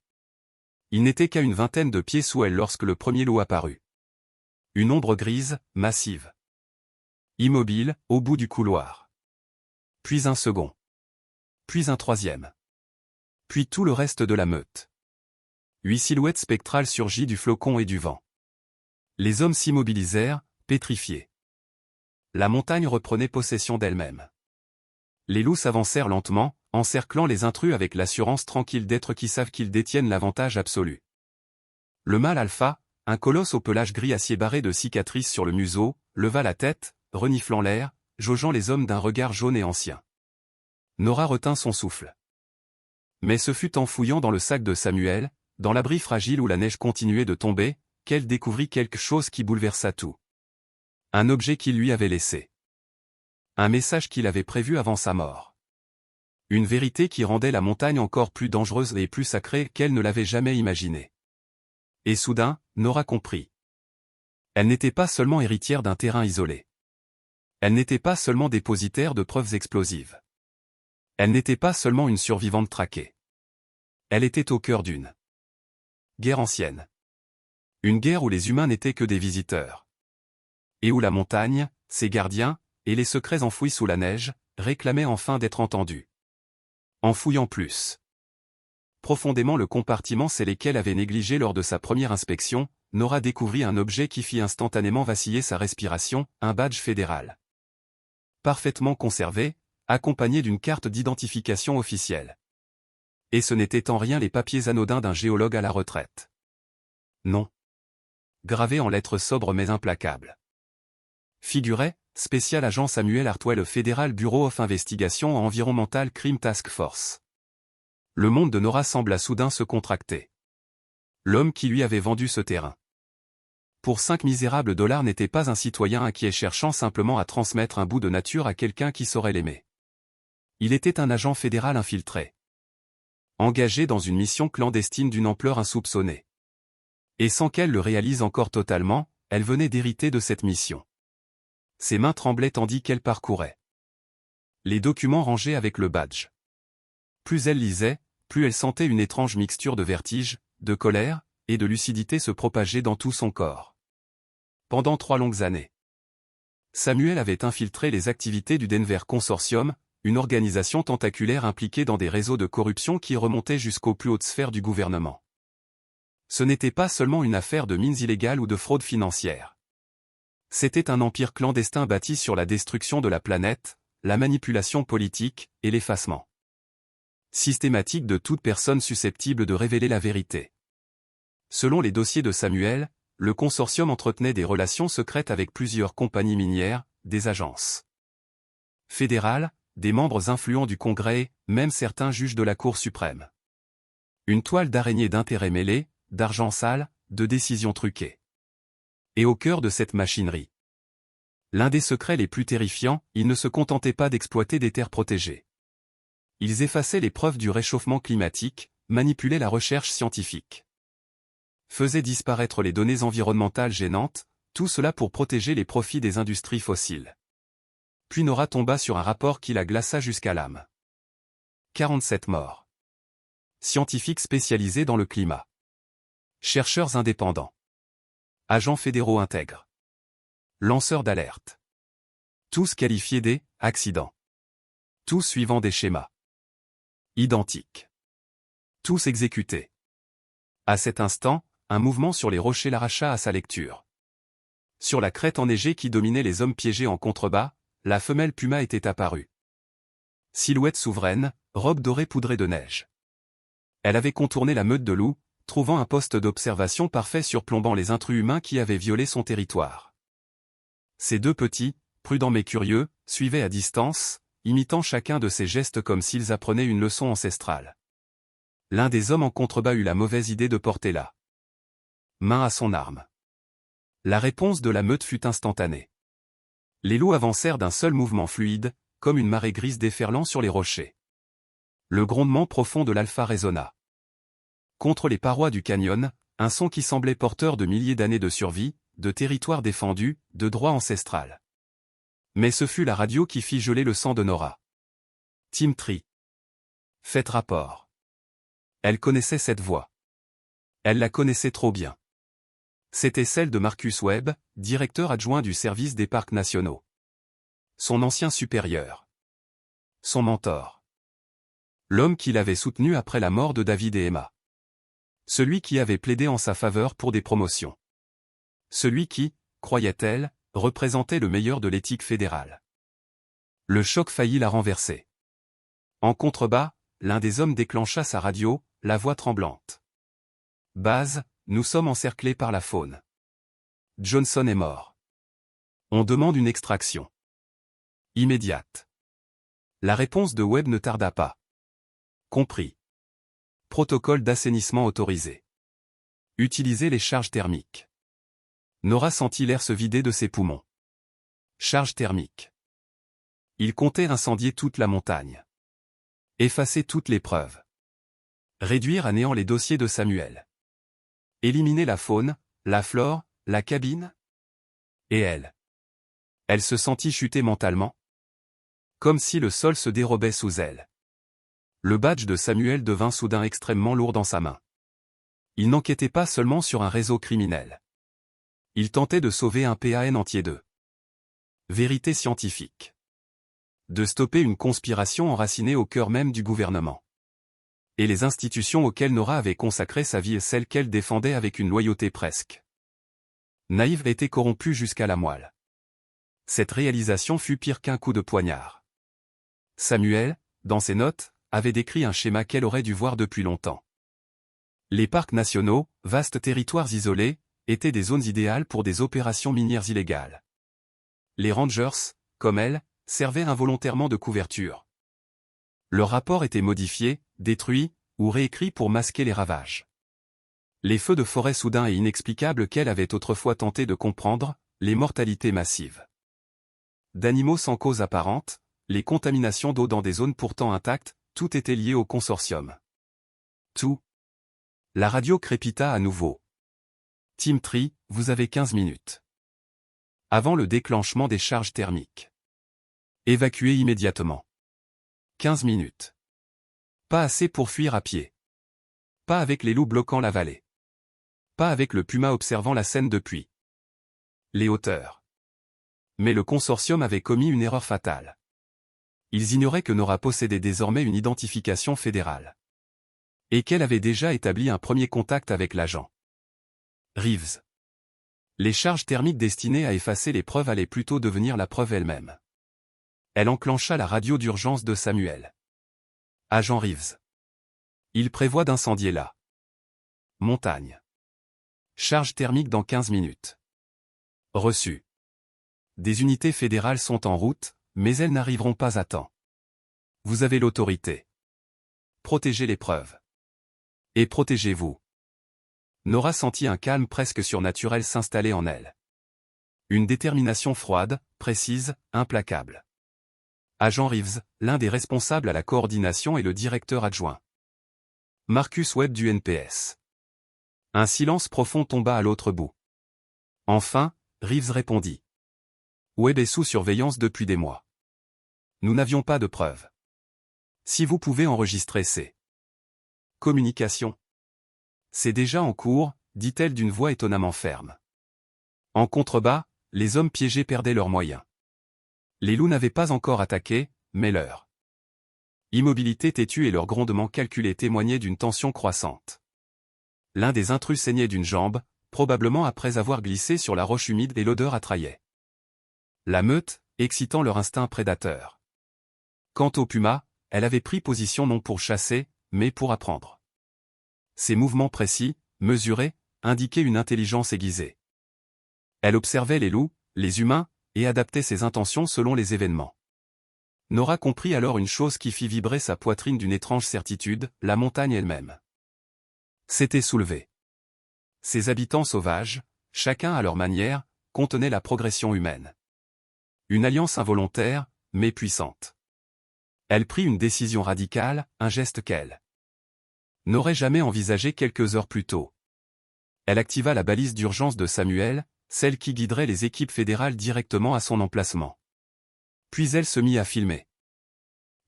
Il n'était qu'à une vingtaine de pieds sous elle lorsque le premier loup apparut. Une ombre grise, massive. Immobile, au bout du couloir. Puis un second. Puis un troisième. Puis tout le reste de la meute. 8 silhouettes spectrales surgit du flocon et du vent. Les hommes s'immobilisèrent, pétrifiés. La montagne reprenait possession d'elle-même. Les loups s'avancèrent lentement, encerclant les intrus avec l'assurance tranquille d'êtres qui savent qu'ils détiennent l'avantage absolu. Le mâle alpha, un colosse au pelage gris acier barré de cicatrices sur le museau, leva la tête, reniflant l'air, jaugeant les hommes d'un regard jaune et ancien. Nora retint son souffle. Mais ce fut en fouillant dans le sac de Samuel, dans l'abri fragile où la neige continuait de tomber, qu'elle découvrit quelque chose qui bouleversa tout. Un objet qu'il lui avait laissé. Un message qu'il avait prévu avant sa mort. Une vérité qui rendait la montagne encore plus dangereuse et plus sacrée qu'elle ne l'avait jamais imaginée. Et soudain, Nora comprit. Elle n'était pas seulement héritière d'un terrain isolé. Elle n'était pas seulement dépositaire de preuves explosives. Elle n'était pas seulement une survivante traquée. Elle était au cœur d'une guerre ancienne. Une guerre où les humains n'étaient que des visiteurs. Et où la montagne, ses gardiens, et les secrets enfouis sous la neige, réclamaient enfin d'être entendus. En fouillant plus profondément le compartiment scellé qu'elle avait négligé lors de sa première inspection, Nora découvrit un objet qui fit instantanément vaciller sa respiration, un badge fédéral. Parfaitement conservé, accompagné d'une carte d'identification officielle. Et ce n'était en rien les papiers anodins d'un géologue à la retraite. Non. Gravé en lettres sobres mais implacables. Figurait, spécial agent Samuel Hartwell Fédéral Bureau of Investigation Environmental Crime Task Force. Le monde de Nora sembla soudain se contracter. L'homme qui lui avait vendu ce terrain. Pour 5 misérables dollars n'était pas un citoyen inquiet cherchant simplement à transmettre un bout de nature à quelqu'un qui saurait l'aimer. Il était un agent fédéral infiltré. Engagé dans une mission clandestine d'une ampleur insoupçonnée. Et sans qu'elle le réalise encore totalement, elle venait d'hériter de cette mission. Ses mains tremblaient tandis qu'elle parcourait les documents rangés avec le badge. Plus elle lisait, plus elle sentait une étrange mixture de vertige, de colère, et de lucidité se propager dans tout son corps. Pendant 3 longues années, Samuel avait infiltré les activités du Denver Consortium, une organisation tentaculaire impliquée dans des réseaux de corruption qui remontaient jusqu'aux plus hautes sphères du gouvernement. Ce n'était pas seulement une affaire de mines illégales ou de fraude financière. C'était un empire clandestin bâti sur la destruction de la planète, la manipulation politique, et l'effacement systématique de toute personne susceptible de révéler la vérité. Selon les dossiers de Samuel, le consortium entretenait des relations secrètes avec plusieurs compagnies minières, des agences fédérales, des membres influents du Congrès, même certains juges de la Cour suprême. Une toile d'araignée d'intérêts mêlés, d'argent sale, de décisions truquées. Et au cœur de cette machinerie, l'un des secrets les plus terrifiants, ils ne se contentaient pas d'exploiter des terres protégées. Ils effaçaient les preuves du réchauffement climatique, manipulaient la recherche scientifique. Faisaient disparaître les données environnementales gênantes, tout cela pour protéger les profits des industries fossiles. Puis Nora tomba sur un rapport qui la glaça jusqu'à l'âme. 47 morts. Scientifiques spécialisés dans le climat. Chercheurs indépendants. Agents fédéraux intègres. Lanceurs d'alerte. Tous qualifiés des « accidents ». Tous suivant des schémas identiques. Tous exécutés. À cet instant, un mouvement sur les rochers l'arracha à sa lecture. Sur la crête enneigée qui dominait les hommes piégés en contrebas, la femelle puma était apparue. Silhouette souveraine, robe dorée poudrée de neige. Elle avait contourné la meute de loups, trouvant un poste d'observation parfait surplombant les intrus humains qui avaient violé son territoire. Ces 2 petits, prudents mais curieux, suivaient à distance, imitant chacun de ses gestes comme s'ils apprenaient une leçon ancestrale. L'un des hommes en contrebas eut la mauvaise idée de porter la main à son arme. La réponse de la meute fut instantanée. Les loups avancèrent d'un seul mouvement fluide, comme une marée grise déferlant sur les rochers. Le grondement profond de l'alpha résonna. Contre les parois du canyon, un son qui semblait porteur de milliers d'années de survie, de territoire défendu, de droit ancestral. Mais ce fut la radio qui fit geler le sang de Nora. Team Tree. Faites rapport. Elle connaissait cette voix. Elle la connaissait trop bien. C'était celle de Marcus Webb, directeur adjoint du service des parcs nationaux. Son ancien supérieur. Son mentor. L'homme qui l'avait soutenu après la mort de David et Emma. Celui qui avait plaidé en sa faveur pour des promotions. Celui qui, croyait-elle, représentait le meilleur de l'éthique fédérale. Le choc faillit la renverser. En contrebas, l'un des hommes déclencha sa radio, la voix tremblante. « Baz, nous sommes encerclés par la faune. Johnson est mort. On demande une extraction. Immédiate. » La réponse de Webb ne tarda pas. Compris. Protocole d'assainissement autorisé. Utiliser les charges thermiques. Nora sentit l'air se vider de ses poumons. Charge thermique. Il comptait incendier toute la montagne. Effacer toutes les preuves. Réduire à néant les dossiers de Samuel. Éliminer la faune, la flore, la cabine. Et elle. Elle se sentit chuter mentalement. Comme si le sol se dérobait sous elle. Le badge de Samuel devint soudain extrêmement lourd dans sa main. Il n'enquêtait pas seulement sur un réseau criminel. Il tentait de sauver un PAN entier de vérité scientifique. De stopper une conspiration enracinée au cœur même du gouvernement. Et les institutions auxquelles Nora avait consacré sa vie et celles qu'elle défendait avec une loyauté presque naïve étaient corrompues jusqu'à la moelle. Cette réalisation fut pire qu'un coup de poignard. Samuel, dans ses notes, avait décrit un schéma qu'elle aurait dû voir depuis longtemps. Les parcs nationaux, vastes territoires isolés, étaient des zones idéales pour des opérations minières illégales. Les rangers, comme elle, servaient involontairement de couverture. Leur rapport était modifié, détruit, ou réécrit pour masquer les ravages. Les feux de forêt soudains et inexplicables qu'elle avait autrefois tenté de comprendre, les mortalités massives d'animaux sans cause apparente, les contaminations d'eau dans des zones pourtant intactes, tout était lié au consortium. Tout. La radio crépita à nouveau. Team Tree, vous avez 15 minutes. Avant le déclenchement des charges thermiques. Évacuez immédiatement. 15 minutes. Pas assez pour fuir à pied. Pas avec les loups bloquant la vallée. Pas avec le puma observant la scène depuis les hauteurs. Mais le consortium avait commis une erreur fatale. Ils ignoraient que Nora possédait désormais une identification fédérale. Et qu'elle avait déjà établi un premier contact avec l'agent Reeves. Les charges thermiques destinées à effacer les preuves allaient plutôt devenir la preuve elle-même. Elle enclencha la radio d'urgence de Samuel. Agent Reeves. Il prévoit d'incendier la montagne. Charge thermique dans 15 minutes. Reçu. Des unités fédérales sont en route, mais elles n'arriveront pas à temps. Vous avez l'autorité. Protégez les preuves. Et protégez-vous. Nora sentit un calme presque surnaturel s'installer en elle. Une détermination froide, précise, implacable. Agent Reeves, l'un des responsables à la coordination et le directeur adjoint. Marcus Webb du NPS. Un silence profond tomba à l'autre bout. Enfin, Reeves répondit. Webb est sous surveillance depuis des mois. Nous n'avions pas de preuves. Si vous pouvez enregistrer ces communications. C'est déjà en cours, dit-elle d'une voix étonnamment ferme. En contrebas, les hommes piégés perdaient leurs moyens. Les loups n'avaient pas encore attaqué, mais leur immobilité têtue et leur grondement calculé témoignaient d'une tension croissante. L'un des intrus saignait d'une jambe, probablement après avoir glissé sur la roche humide et l'odeur attrayait la meute, excitant leur instinct prédateur. Quant au puma, elle avait pris position non pour chasser, mais pour apprendre. Ses mouvements précis, mesurés, indiquaient une intelligence aiguisée. Elle observait les loups, les humains, et adaptait ses intentions selon les événements. Nora comprit alors une chose qui fit vibrer sa poitrine d'une étrange certitude, la montagne elle-même s'était soulevée. Ses habitants sauvages, chacun à leur manière, contenaient la progression humaine. Une alliance involontaire, mais puissante. Elle prit une décision radicale, un geste qu'elle n'aurait jamais envisagé quelques heures plus tôt. Elle activa la balise d'urgence de Samuel, celle qui guiderait les équipes fédérales directement à son emplacement. Puis elle se mit à filmer.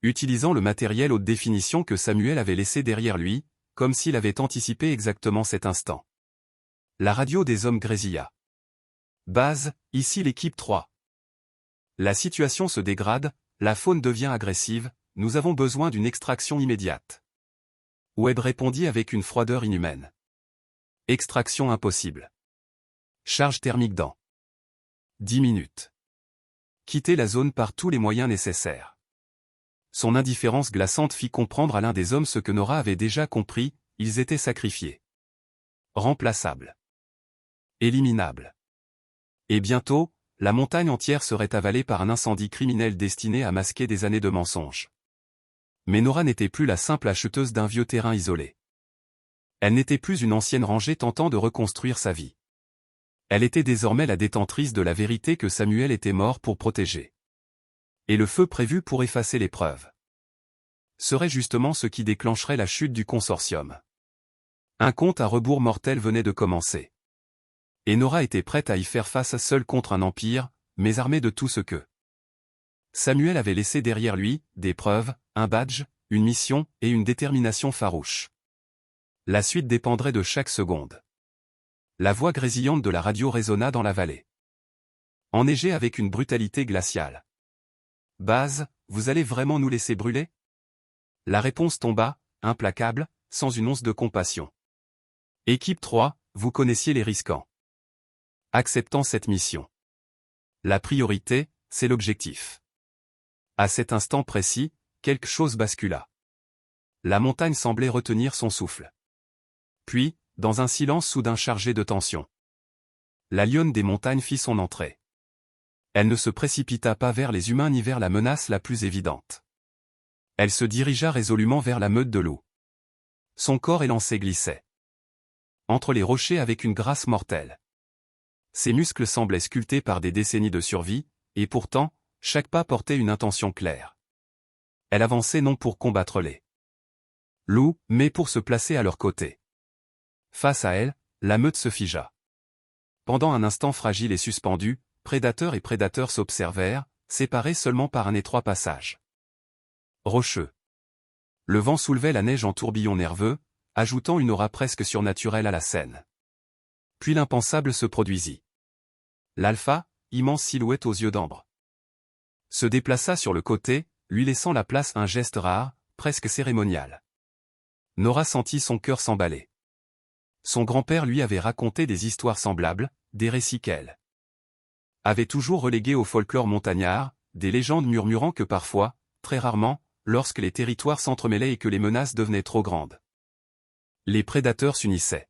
Utilisant le matériel haute définition que Samuel avait laissé derrière lui, comme s'il avait anticipé exactement cet instant. La radio des hommes grésilla. Base, ici l'équipe 3. La situation se dégrade, la faune devient agressive, nous avons besoin d'une extraction immédiate. Webb répondit avec une froideur inhumaine. Extraction impossible. Charge thermique dans 10 minutes. Quitter la zone par tous les moyens nécessaires. Son indifférence glaçante fit comprendre à l'un des hommes ce que Nora avait déjà compris, ils étaient sacrifiés. Remplaçables. Éliminables. Et bientôt, la montagne entière serait avalée par un incendie criminel destiné à masquer des années de mensonges. Mais Nora n'était plus la simple acheteuse d'un vieux terrain isolé. Elle n'était plus une ancienne rangée tentant de reconstruire sa vie. Elle était désormais la détentrice de la vérité que Samuel était mort pour protéger. Et le feu prévu pour effacer les preuves serait justement ce qui déclencherait la chute du consortium. Un compte à rebours mortel venait de commencer. Et Nora était prête à y faire face seule contre un empire, mais armée de tout ce que Samuel avait laissé derrière lui, des preuves, un badge, une mission et une détermination farouche. La suite dépendrait de chaque seconde. La voix grésillante de la radio résonna dans la vallée. Enneigée avec une brutalité glaciale. Base, vous allez vraiment nous laisser brûler? La réponse tomba, implacable, sans une once de compassion. Équipe 3, vous connaissiez les risquants. Acceptant cette mission. La priorité, c'est l'objectif. À cet instant précis, quelque chose bascula. La montagne semblait retenir son souffle. Puis, dans un silence soudain chargé de tension, la lionne des montagnes fit son entrée. Elle ne se précipita pas vers les humains ni vers la menace la plus évidente. Elle se dirigea résolument vers la meute de loups. Son corps élancé glissait entre les rochers avec une grâce mortelle. Ses muscles semblaient sculptés par des décennies de survie, et pourtant, chaque pas portait une intention claire. Elle avançait non pour combattre les loups, mais pour se placer à leur côté. Face à elle, la meute se figea. Pendant un instant fragile et suspendu, prédateurs et prédateurs s'observèrent, séparés seulement par un étroit passage rocheux. Le vent soulevait la neige en tourbillons nerveux, ajoutant une aura presque surnaturelle à la scène. Puis l'impensable se produisit. L'alpha, immense silhouette aux yeux d'ambre, se déplaça sur le côté, lui laissant la place à un geste rare, presque cérémonial. Nora sentit son cœur s'emballer. Son grand-père lui avait raconté des histoires semblables, des récits qu'elle avait toujours relégués au folklore montagnard, des légendes murmurant que parfois, très rarement, lorsque les territoires s'entremêlaient et que les menaces devenaient trop grandes, les prédateurs s'unissaient.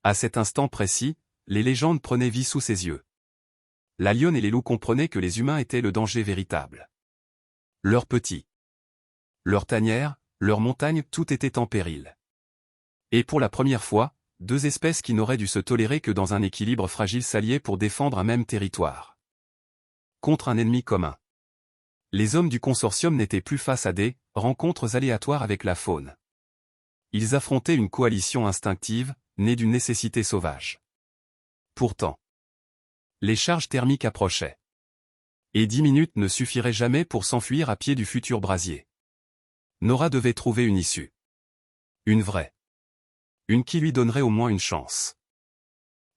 À cet instant précis, les légendes prenaient vie sous ses yeux. La lionne et les loups comprenaient que les humains étaient le danger véritable. Leurs petits, leurs tanières, leurs montagnes, tout était en péril. Et pour la première fois, deux espèces qui n'auraient dû se tolérer que dans un équilibre fragile s'alliaient pour défendre un même territoire. Contre un ennemi commun. Les hommes du consortium n'étaient plus face à des rencontres aléatoires avec la faune. Ils affrontaient une coalition instinctive, née d'une nécessité sauvage. Pourtant, les charges thermiques approchaient. Et 10 minutes ne suffiraient jamais pour s'enfuir à pied du futur brasier. Nora devait trouver une issue. Une vraie. Une qui lui donnerait au moins une chance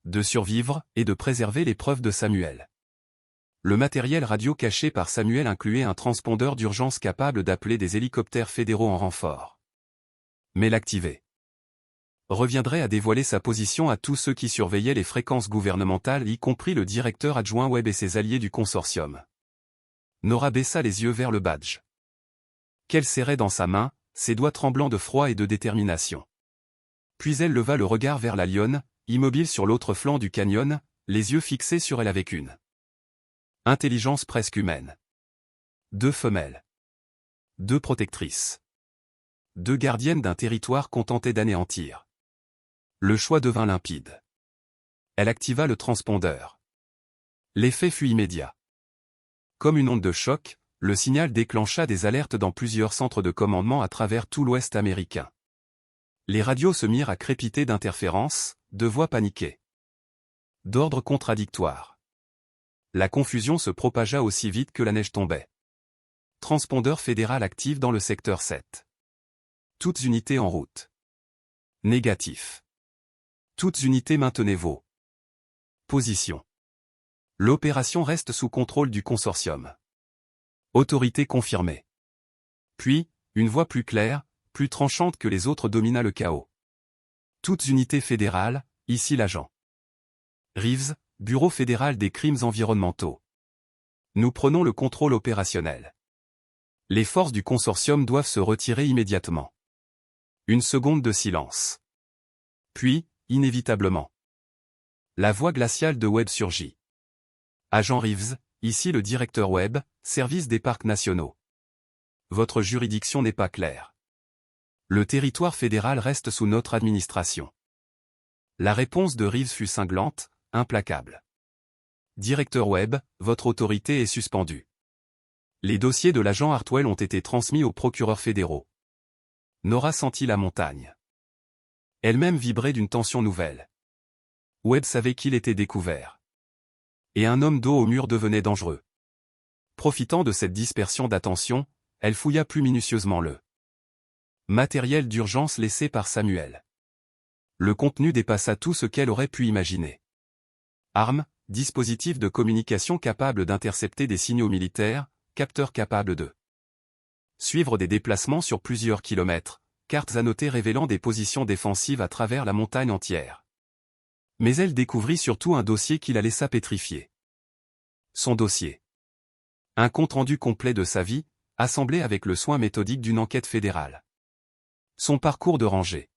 de survivre et de préserver les preuves de Samuel. Le matériel radio caché par Samuel incluait un transpondeur d'urgence capable d'appeler des hélicoptères fédéraux en renfort. Mais l'activer reviendrait à dévoiler sa position à tous ceux qui surveillaient les fréquences gouvernementales, y compris le directeur adjoint Webb et ses alliés du consortium. Nora baissa les yeux vers le badge qu'elle serrait dans sa main, ses doigts tremblants de froid et de détermination. Puis elle leva le regard vers la lionne, immobile sur l'autre flanc du canyon, les yeux fixés sur elle avec une intelligence presque humaine. Deux femelles. Deux protectrices. Deux gardiennes d'un territoire qu'on tentait d'anéantir. Le choix devint limpide. Elle activa le transpondeur. L'effet fut immédiat. Comme une onde de choc, le signal déclencha des alertes dans plusieurs centres de commandement à travers tout l'Ouest américain. Les radios se mirent à crépiter d'interférences, de voix paniquées. D'ordre contradictoire. La confusion se propagea aussi vite que la neige tombait. Transpondeur fédéral actif dans le secteur 7. Toutes unités en route. Négatif. Toutes unités maintenez vos positions. L'opération reste sous contrôle du consortium. Autorité confirmée. Puis, une voix plus claire, plus tranchante que les autres domina le chaos. Toutes unités fédérales, ici l'agent Reeves, Bureau fédéral des crimes environnementaux. Nous prenons le contrôle opérationnel. Les forces du consortium doivent se retirer immédiatement. Une seconde de silence. Puis, inévitablement, la voix glaciale de Webb surgit. Agent Reeves, ici le directeur Webb, service des parcs nationaux. Votre juridiction n'est pas claire. Le territoire fédéral reste sous notre administration. La réponse de Reeves fut cinglante, implacable. Directeur Webb, votre autorité est suspendue. Les dossiers de l'agent Hartwell ont été transmis aux procureurs fédéraux. Nora sentit la montagne. Elle-même vibrait d'une tension nouvelle. Webb savait qu'il était découvert. Et un homme dos au mur devenait dangereux. Profitant de cette dispersion d'attention, elle fouilla plus minutieusement le matériel d'urgence laissé par Samuel. Le contenu dépassa tout ce qu'elle aurait pu imaginer. Armes, dispositifs de communication capables d'intercepter des signaux militaires, capteurs capables de suivre des déplacements sur plusieurs kilomètres, cartes annotées révélant des positions défensives à travers la montagne entière. Mais elle découvrit surtout un dossier qui la laissa pétrifier. Son dossier. Un compte-rendu complet de sa vie, assemblé avec le soin méthodique d'une enquête fédérale. Son parcours de rangée.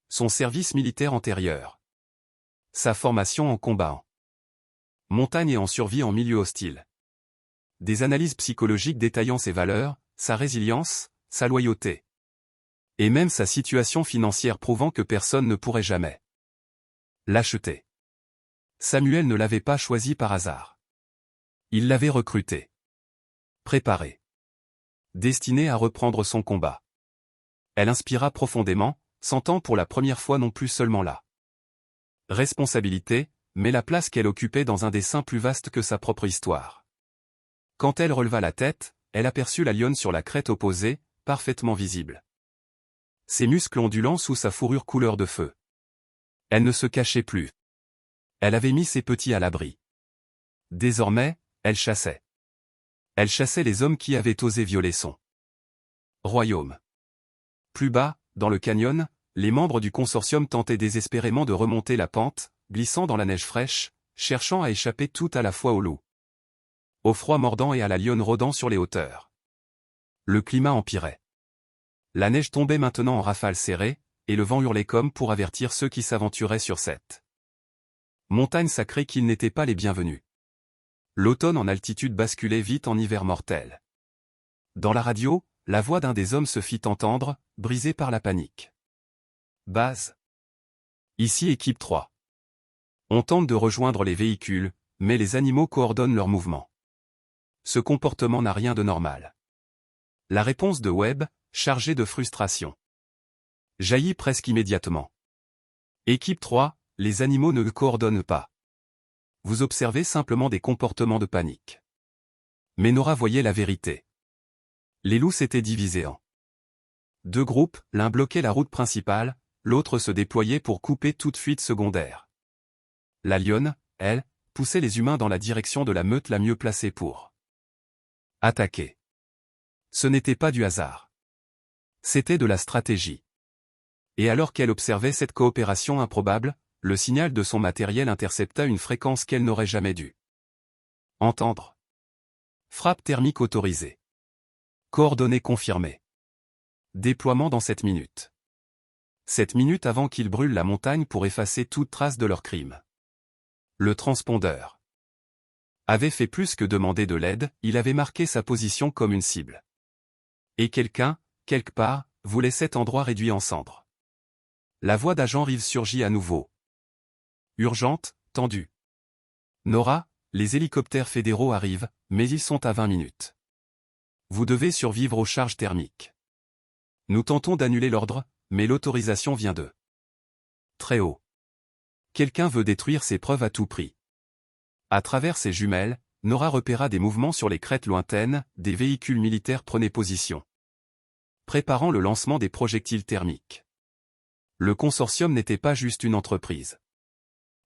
Son service militaire antérieur. Sa formation en combat en montagne et en survie en milieu hostile. Des analyses psychologiques détaillant ses valeurs, sa résilience, sa loyauté. Et même sa situation financière prouvant que personne ne pourrait jamais l'acheter. Samuel ne l'avait pas choisi par hasard. Il l'avait recruté. Préparé. Destiné à reprendre son combat. Elle inspira profondément, sentant pour la première fois non plus seulement la responsabilité, mais la place qu'elle occupait dans un dessein plus vaste que sa propre histoire. Quand elle releva la tête, elle aperçut la lionne sur la crête opposée, parfaitement visible. Ses muscles ondulants sous sa fourrure couleur de feu. Elle ne se cachait plus. Elle avait mis ses petits à l'abri. Désormais, elle chassait. Elle chassait les hommes qui avaient osé violer son royaume. Plus bas, dans le canyon, les membres du consortium tentaient désespérément de remonter la pente, glissant dans la neige fraîche, cherchant à échapper tout à la fois au loup, au froid mordant et à la lionne rôdant sur les hauteurs. Le climat empirait. La neige tombait maintenant en rafales serrées, et le vent hurlait comme pour avertir ceux qui s'aventuraient sur cette montagne sacrée qu'ils n'étaient pas les bienvenus. L'automne en altitude basculait vite en hiver mortel. Dans la radio, la voix d'un des hommes se fit entendre, brisée par la panique. Base. Ici équipe 3. On tente de rejoindre les véhicules, mais les animaux coordonnent leurs mouvements. Ce comportement n'a rien de normal. La réponse de Webb, chargée de frustration, jaillit presque immédiatement. Équipe 3, les animaux ne coordonnent pas. Vous observez simplement des comportements de panique. Mais Nora voyait la vérité. Les loups s'étaient divisés en deux groupes, l'un bloquait la route principale, l'autre se déployait pour couper toute fuite secondaire. La lionne, elle, poussait les humains dans la direction de la meute la mieux placée pour attaquer. Ce n'était pas du hasard. C'était de la stratégie. Et alors qu'elle observait cette coopération improbable, le signal de son matériel intercepta une fréquence qu'elle n'aurait jamais dû entendre. Frappe thermique autorisée. Coordonnées confirmées. Déploiement dans 7 minutes. 7 minutes avant qu'ils brûlent la montagne pour effacer toute trace de leur crime. Le transpondeur avait fait plus que demander de l'aide, il avait marqué sa position comme une cible. Et quelqu'un, quelque part, voulait cet endroit réduit en cendres. La voix d'agent Reeves surgit à nouveau. Urgente, tendue. Nora, les hélicoptères fédéraux arrivent, mais ils sont à 20 minutes. Vous devez survivre aux charges thermiques. Nous tentons d'annuler l'ordre, mais l'autorisation vient de très haut. Quelqu'un veut détruire ces preuves à tout prix. À travers ses jumelles, Nora repéra des mouvements sur les crêtes lointaines, des véhicules militaires prenaient position, préparant le lancement des projectiles thermiques. Le consortium n'était pas juste une entreprise.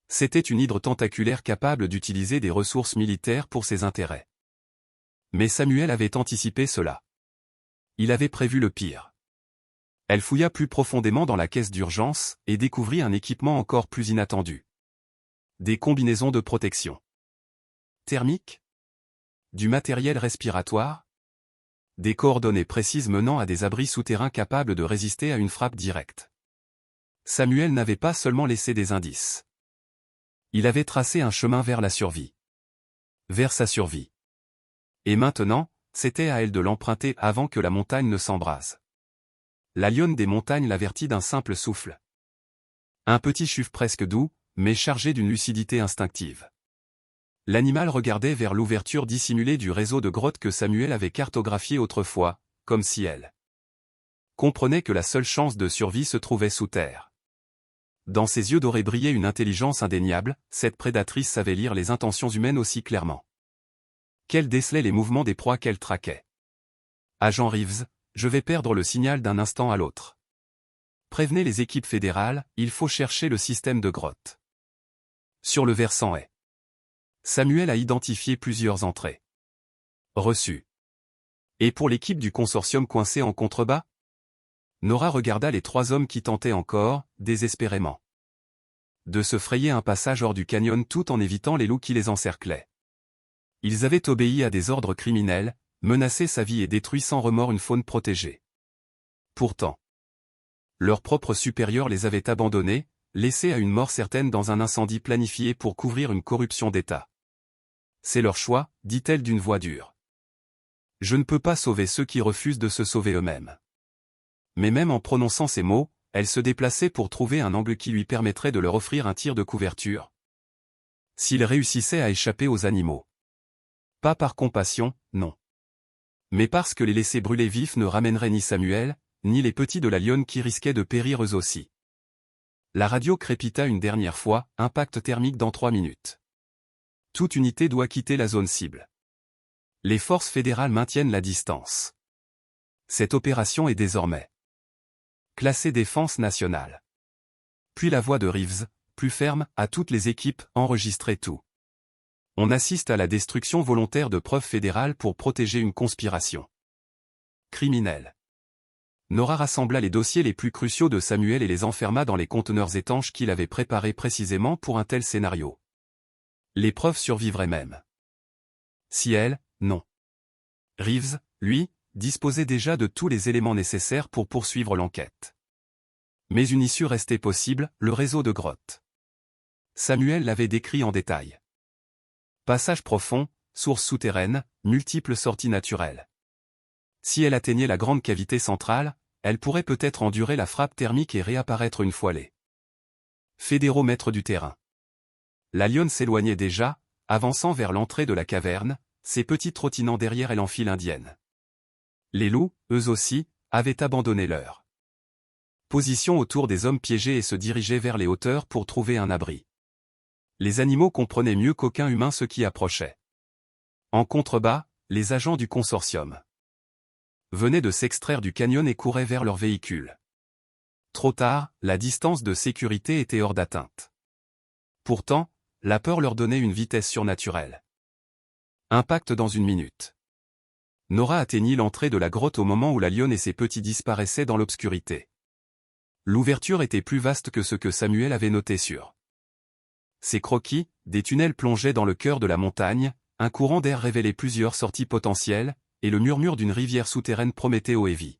C'était une hydre tentaculaire capable d'utiliser des ressources militaires pour ses intérêts. Mais Samuel avait anticipé cela. Il avait prévu le pire. Elle fouilla plus profondément dans la caisse d'urgence et découvrit un équipement encore plus inattendu. Des combinaisons de protection thermique, du matériel respiratoire, des coordonnées précises menant à des abris souterrains capables de résister à une frappe directe. Samuel n'avait pas seulement laissé des indices. Il avait tracé un chemin vers la survie. Vers sa survie. Et maintenant, c'était à elle de l'emprunter avant que la montagne ne s'embrase. La lionne des montagnes l'avertit d'un simple souffle. Un petit chiffre presque doux, mais chargé d'une lucidité instinctive. L'animal regardait vers l'ouverture dissimulée du réseau de grottes que Samuel avait cartographié autrefois, comme si elle comprenait que la seule chance de survie se trouvait sous terre. Dans ses yeux dorés brillait une intelligence indéniable, cette prédatrice savait lire les intentions humaines aussi clairement qu'elle décelait les mouvements des proies qu'elle traquait. Agent Reeves, je vais perdre le signal d'un instant à l'autre. Prévenez les équipes fédérales, il faut chercher le système de grotte. Sur le versant est. Samuel a identifié plusieurs entrées. Reçues. Et pour l'équipe du consortium coincée en contrebas? Nora regarda les 3 hommes qui tentaient encore, désespérément, de se frayer un passage hors du canyon tout en évitant les loups qui les encerclaient. Ils avaient obéi à des ordres criminels, menacé sa vie et détruit sans remords une faune protégée. Pourtant, leurs propres supérieurs les avaient abandonnés, laissés à une mort certaine dans un incendie planifié pour couvrir une corruption d'État. C'est leur choix, dit-elle d'une voix dure. Je ne peux pas sauver ceux qui refusent de se sauver eux-mêmes. Mais même en prononçant ces mots, elle se déplaçait pour trouver un angle qui lui permettrait de leur offrir un tir de couverture. S'ils réussissaient à échapper aux animaux. Pas par compassion, non. Mais parce que les laisser brûler vifs ne ramènerait ni Samuel, ni les petits de la lionne qui risquaient de périr eux aussi. La radio crépita une dernière fois, impact thermique dans 3 minutes. Toute unité doit quitter la zone cible. Les forces fédérales maintiennent la distance. Cette opération est désormais classée défense nationale. Puis la voix de Reeves, plus ferme, à toutes les équipes, enregistrait tout. On assiste à la destruction volontaire de preuves fédérales pour protéger une conspiration criminelle. Nora rassembla les dossiers les plus cruciaux de Samuel et les enferma dans les conteneurs étanches qu'il avait préparés précisément pour un tel scénario. Les preuves survivraient même. Si elle, non. Reeves, lui, disposait déjà de tous les éléments nécessaires pour poursuivre l'enquête. Mais une issue restait possible, le réseau de grottes. Samuel l'avait décrit en détail. Passage profond, sources souterraines, multiples sorties naturelles. Si elle atteignait la grande cavité centrale, elle pourrait peut-être endurer la frappe thermique et réapparaître une fois les fédéraux maîtres du terrain. La lionne s'éloignait déjà, avançant vers l'entrée de la caverne, ses petits trottinant derrière elle en file indienne. Les loups, eux aussi, avaient abandonné leur position autour des hommes piégés et se dirigeaient vers les hauteurs pour trouver un abri. Les animaux comprenaient mieux qu'aucun humain ce qui approchait. En contrebas, les agents du consortium venaient de s'extraire du canyon et couraient vers leur véhicule. Trop tard, la distance de sécurité était hors d'atteinte. Pourtant, la peur leur donnait une vitesse surnaturelle. Impact dans 1 minute. Nora atteignit l'entrée de la grotte au moment où la lionne et ses petits disparaissaient dans l'obscurité. L'ouverture était plus vaste que ce que Samuel avait noté sur ses croquis, des tunnels plongeaient dans le cœur de la montagne, un courant d'air révélait plusieurs sorties potentielles, et le murmure d'une rivière souterraine promettait eau et vie.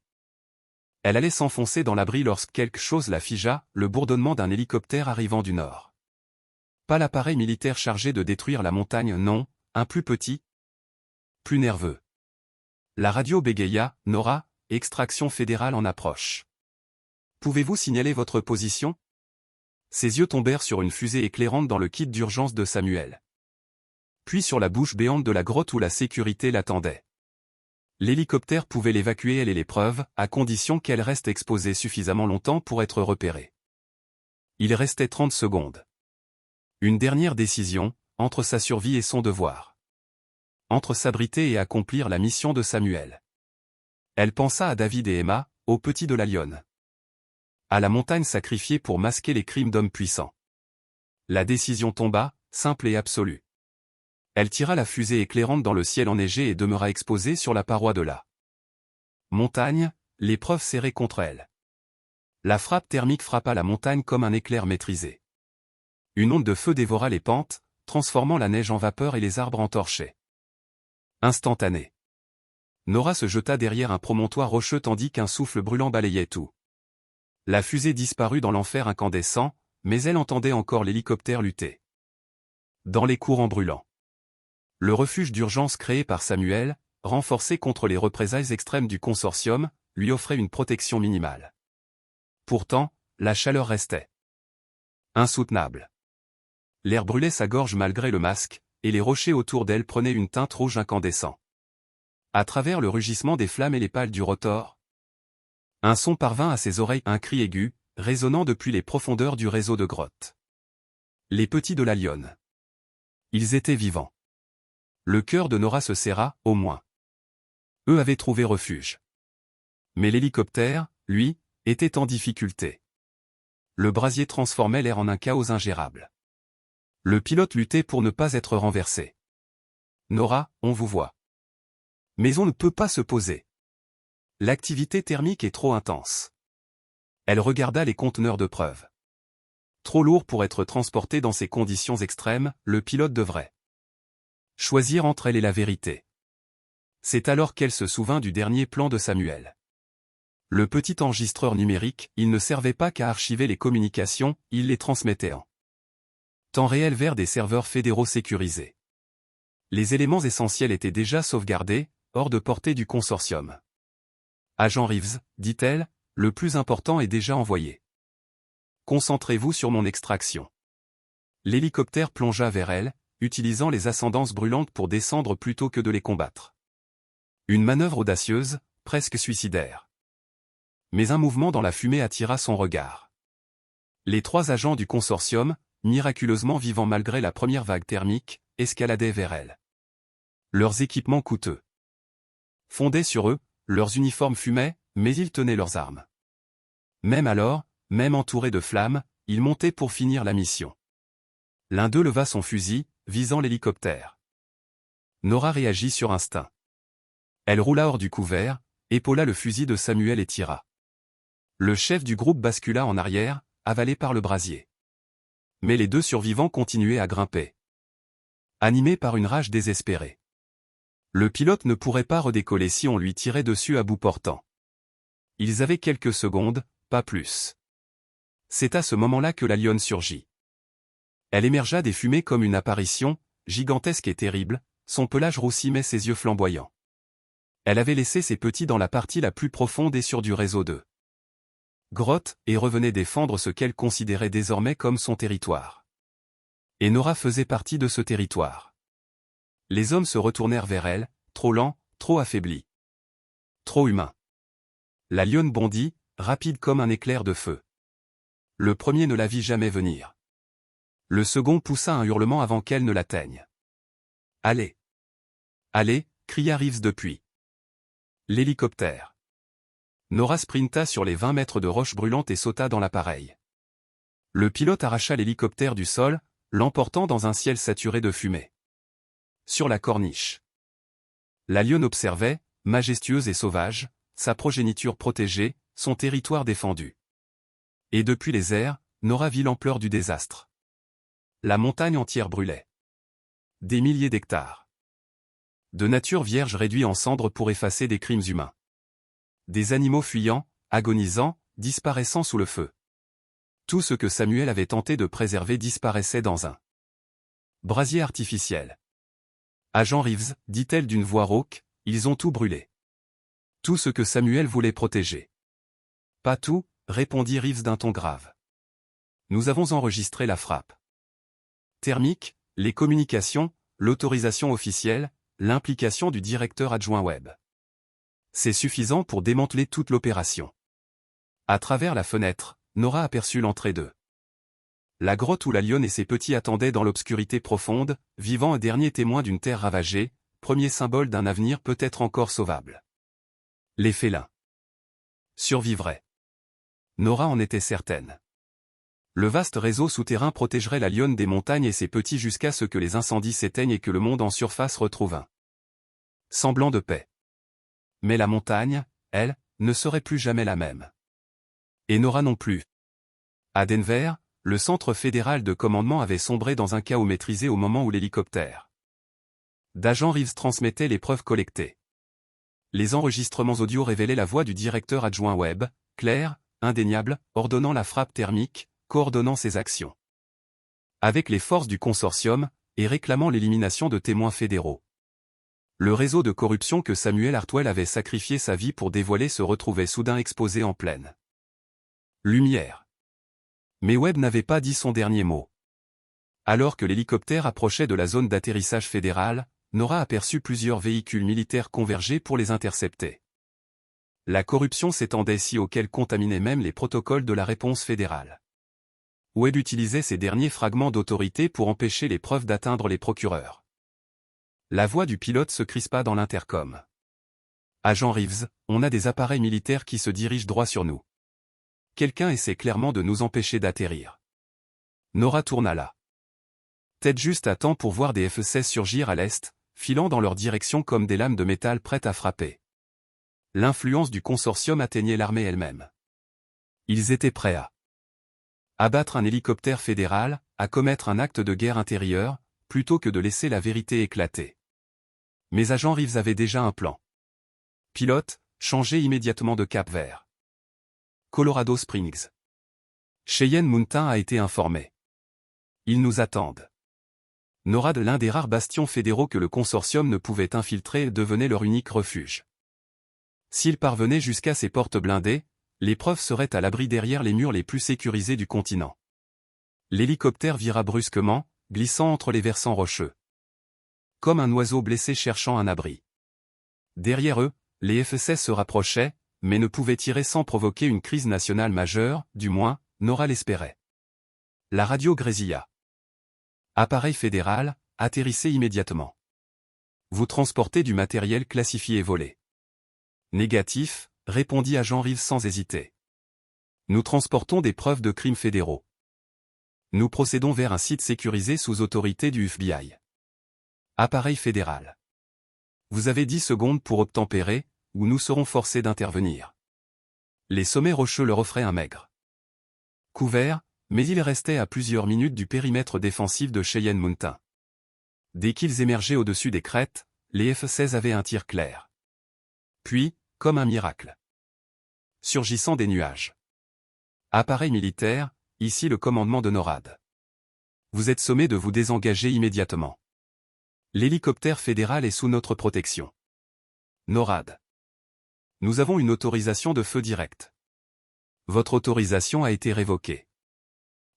Elle allait s'enfoncer dans l'abri lorsque quelque chose la figea, le bourdonnement d'un hélicoptère arrivant du nord. Pas l'appareil militaire chargé de détruire la montagne, non, un plus petit, plus nerveux. La radio bégaya, Nora, extraction fédérale en approche. Pouvez-vous signaler votre position? Ses yeux tombèrent sur une fusée éclairante dans le kit d'urgence de Samuel. Puis sur la bouche béante de la grotte où la sécurité l'attendait. L'hélicoptère pouvait l'évacuer elle et les preuves, à condition qu'elle reste exposée suffisamment longtemps pour être repérée. Il restait 30 secondes. Une dernière décision, entre sa survie et son devoir. Entre s'abriter et accomplir la mission de Samuel. Elle pensa à David et Emma, aux petits de la lionne. À la montagne sacrifiée pour masquer les crimes d'hommes puissants. La décision tomba, simple et absolue. Elle tira la fusée éclairante dans le ciel enneigé et demeura exposée sur la paroi de la montagne, l'épreuve serrée contre elle. La frappe thermique frappa la montagne comme un éclair maîtrisé. Une onde de feu dévora les pentes, transformant la neige en vapeur et les arbres en torchés. Instantané. Nora se jeta derrière un promontoire rocheux tandis qu'un souffle brûlant balayait tout. La fusée disparut dans l'enfer incandescent, mais elle entendait encore l'hélicoptère lutter. Dans les courants brûlants. Le refuge d'urgence créé par Samuel, renforcé contre les représailles extrêmes du consortium, lui offrait une protection minimale. Pourtant, la chaleur restait insoutenable. L'air brûlait sa gorge malgré le masque, et les rochers autour d'elle prenaient une teinte rouge incandescent. À travers le rugissement des flammes et les pales du rotor, un son parvint à ses oreilles, un cri aigu, résonnant depuis les profondeurs du réseau de grottes. Les petits de la lionne. Ils étaient vivants. Le cœur de Nora se serra, au moins. Eux avaient trouvé refuge. Mais l'hélicoptère, lui, était en difficulté. Le brasier transformait l'air en un chaos ingérable. Le pilote luttait pour ne pas être renversé. Nora, on vous voit. Mais on ne peut pas se poser. L'activité thermique est trop intense. Elle regarda les conteneurs de preuve. Trop lourd pour être transporté dans ces conditions extrêmes, le pilote devrait choisir entre elle et la vérité. C'est alors qu'elle se souvint du dernier plan de Samuel. Le petit enregistreur numérique, il ne servait pas qu'à archiver les communications, il les transmettait en temps réel vers des serveurs fédéraux sécurisés. Les éléments essentiels étaient déjà sauvegardés, hors de portée du consortium. Agent Reeves, dit-elle, le plus important est déjà envoyé. Concentrez-vous sur mon extraction. L'hélicoptère plongea vers elle, utilisant les ascendances brûlantes pour descendre plutôt que de les combattre. Une manœuvre audacieuse, presque suicidaire. Mais un mouvement dans la fumée attira son regard. Les 3 agents du consortium, miraculeusement vivants malgré la première vague thermique, escaladaient vers elle. Leurs équipements coûteux fondaient sur eux, leurs uniformes fumaient, mais ils tenaient leurs armes. Même alors, même entourés de flammes, ils montaient pour finir la mission. L'un d'eux leva son fusil, visant l'hélicoptère. Nora réagit sur instinct. Elle roula hors du couvert, épaula le fusil de Samuel et tira. Le chef du groupe bascula en arrière, avalé par le brasier. Mais les 2 survivants continuaient à grimper. Animés par une rage désespérée. Le pilote ne pourrait pas redécoller si on lui tirait dessus à bout portant. Ils avaient quelques secondes, pas plus. C'est à ce moment-là que la lionne surgit. Elle émergea des fumées comme une apparition, gigantesque et terrible, son pelage roussi mais ses yeux flamboyants. Elle avait laissé ses petits dans la partie la plus profonde et sûre du réseau de grottes, et revenait défendre ce qu'elle considérait désormais comme son territoire. Et Nora faisait partie de ce territoire. Les hommes se retournèrent vers elle, trop lents, trop affaiblis. Trop humains. La lionne bondit, rapide comme un éclair de feu. Le premier ne la vit jamais venir. Le second poussa un hurlement avant qu'elle ne l'atteigne. « Allez ! Allez !» cria Reeves depuis l'hélicoptère. Nora sprinta sur les 20 mètres de roches brûlantes et sauta dans l'appareil. Le pilote arracha l'hélicoptère du sol, l'emportant dans un ciel saturé de fumée. Sur la corniche. La lionne observait, majestueuse et sauvage, sa progéniture protégée, son territoire défendu. Et depuis les airs, Nora vit l'ampleur du désastre. La montagne entière brûlait. Des milliers d'hectares. De nature vierge réduit en cendres pour effacer des crimes humains. Des animaux fuyants, agonisant, disparaissant sous le feu. Tout ce que Samuel avait tenté de préserver disparaissait dans un brasier artificiel. Agent Reeves, dit-elle d'une voix rauque, ils ont tout brûlé. Tout ce que Samuel voulait protéger. Pas tout, répondit Reeves d'un ton grave. Nous avons enregistré la frappe thermique, les communications, l'autorisation officielle, l'implication du directeur adjoint web. C'est suffisant pour démanteler toute l'opération. À travers la fenêtre, Nora aperçut l'entrée de La grotte où la lionne et ses petits attendaient dans l'obscurité profonde, vivant un dernier témoin d'une terre ravagée, premier symbole d'un avenir peut-être encore sauvable. Les félins survivraient. Nora en était certaine. Le vaste réseau souterrain protégerait la lionne des montagnes et ses petits jusqu'à ce que les incendies s'éteignent et que le monde en surface retrouve un semblant de paix. Mais la montagne, elle, ne serait plus jamais la même. Et Nora non plus. À Denver, le centre fédéral de commandement avait sombré dans un chaos maîtrisé au moment où l'hélicoptère d'agent Reeves transmettait les preuves collectées. Les enregistrements audio révélaient la voix du directeur adjoint Webb, claire, indéniable, ordonnant la frappe thermique, coordonnant ses actions avec les forces du consortium, et réclamant l'élimination de témoins fédéraux. Le réseau de corruption que Samuel Hartwell avait sacrifié sa vie pour dévoiler se retrouvait soudain exposé en pleine lumière. Mais Webb n'avait pas dit son dernier mot. Alors que l'hélicoptère approchait de la zone d'atterrissage fédérale, Nora aperçut plusieurs véhicules militaires converger pour les intercepter. La corruption s'étendait si haut qu'elle contaminait même les protocoles de la réponse fédérale. Webb utilisait ces derniers fragments d'autorité pour empêcher les preuves d'atteindre les procureurs. La voix du pilote se crispa dans l'intercom. « Agent Reeves, on a des appareils militaires qui se dirigent droit sur nous. Quelqu'un essaie clairement de nous empêcher d'atterrir. » Nora tourna la tête juste à temps pour voir des F-16 surgir à l'est, filant dans leur direction comme des lames de métal prêtes à frapper. L'influence du consortium atteignait l'armée elle-même. Ils étaient prêts à abattre un hélicoptère fédéral, à commettre un acte de guerre intérieure, plutôt que de laisser la vérité éclater. Mais agent Reeves avait déjà un plan. Pilote, changez immédiatement de cap vers Colorado Springs. Cheyenne Mountain a été informé. Ils nous attendent. Nora, de l'un des rares bastions fédéraux que le consortium ne pouvait infiltrer, devenait leur unique refuge. S'ils parvenaient jusqu'à ces portes blindées, l'épreuve serait à l'abri derrière les murs les plus sécurisés du continent. L'hélicoptère vira brusquement, glissant entre les versants rocheux. Comme un oiseau blessé cherchant un abri. Derrière eux, les F-16 se rapprochaient, mais ne pouvaient tirer sans provoquer une crise nationale majeure, du moins, Nora l'espérait. La radio grésilla. Appareil fédéral, atterrissez immédiatement. Vous transportez du matériel classifié volé. Négatif, répondit agent Reeves sans hésiter. Nous transportons des preuves de crimes fédéraux. Nous procédons vers un site sécurisé sous autorité du FBI. Appareil fédéral. Vous avez 10 secondes pour obtempérer, ou nous serons forcés d'intervenir. Les sommets rocheux leur offraient un maigre couvert, mais ils restaient à plusieurs minutes du périmètre défensif de Cheyenne Mountain. Dès qu'ils émergeaient au-dessus des crêtes, les F-16 avaient un tir clair. Puis, comme un miracle, surgissant des nuages. Appareil militaire, ici le commandement de NORAD. Vous êtes sommé de vous désengager immédiatement. L'hélicoptère fédéral est sous notre protection. NORAD. Nous avons une autorisation de feu direct. Votre autorisation a été révoquée.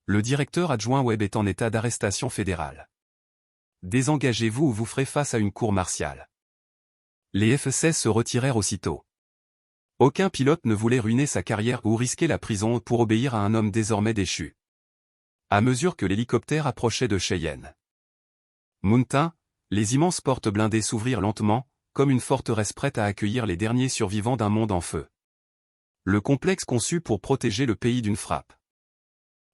Le directeur adjoint Webb est en état d'arrestation fédérale. Désengagez-vous ou vous ferez face à une cour martiale. Les F-16 se retirèrent aussitôt. Aucun pilote ne voulait ruiner sa carrière ou risquer la prison pour obéir à un homme désormais déchu. À mesure que l'hélicoptère approchait de Cheyenne Mountain, les immenses portes blindées s'ouvrirent lentement, comme une forteresse prête à accueillir les derniers survivants d'un monde en feu. Le complexe conçu pour protéger le pays d'une frappe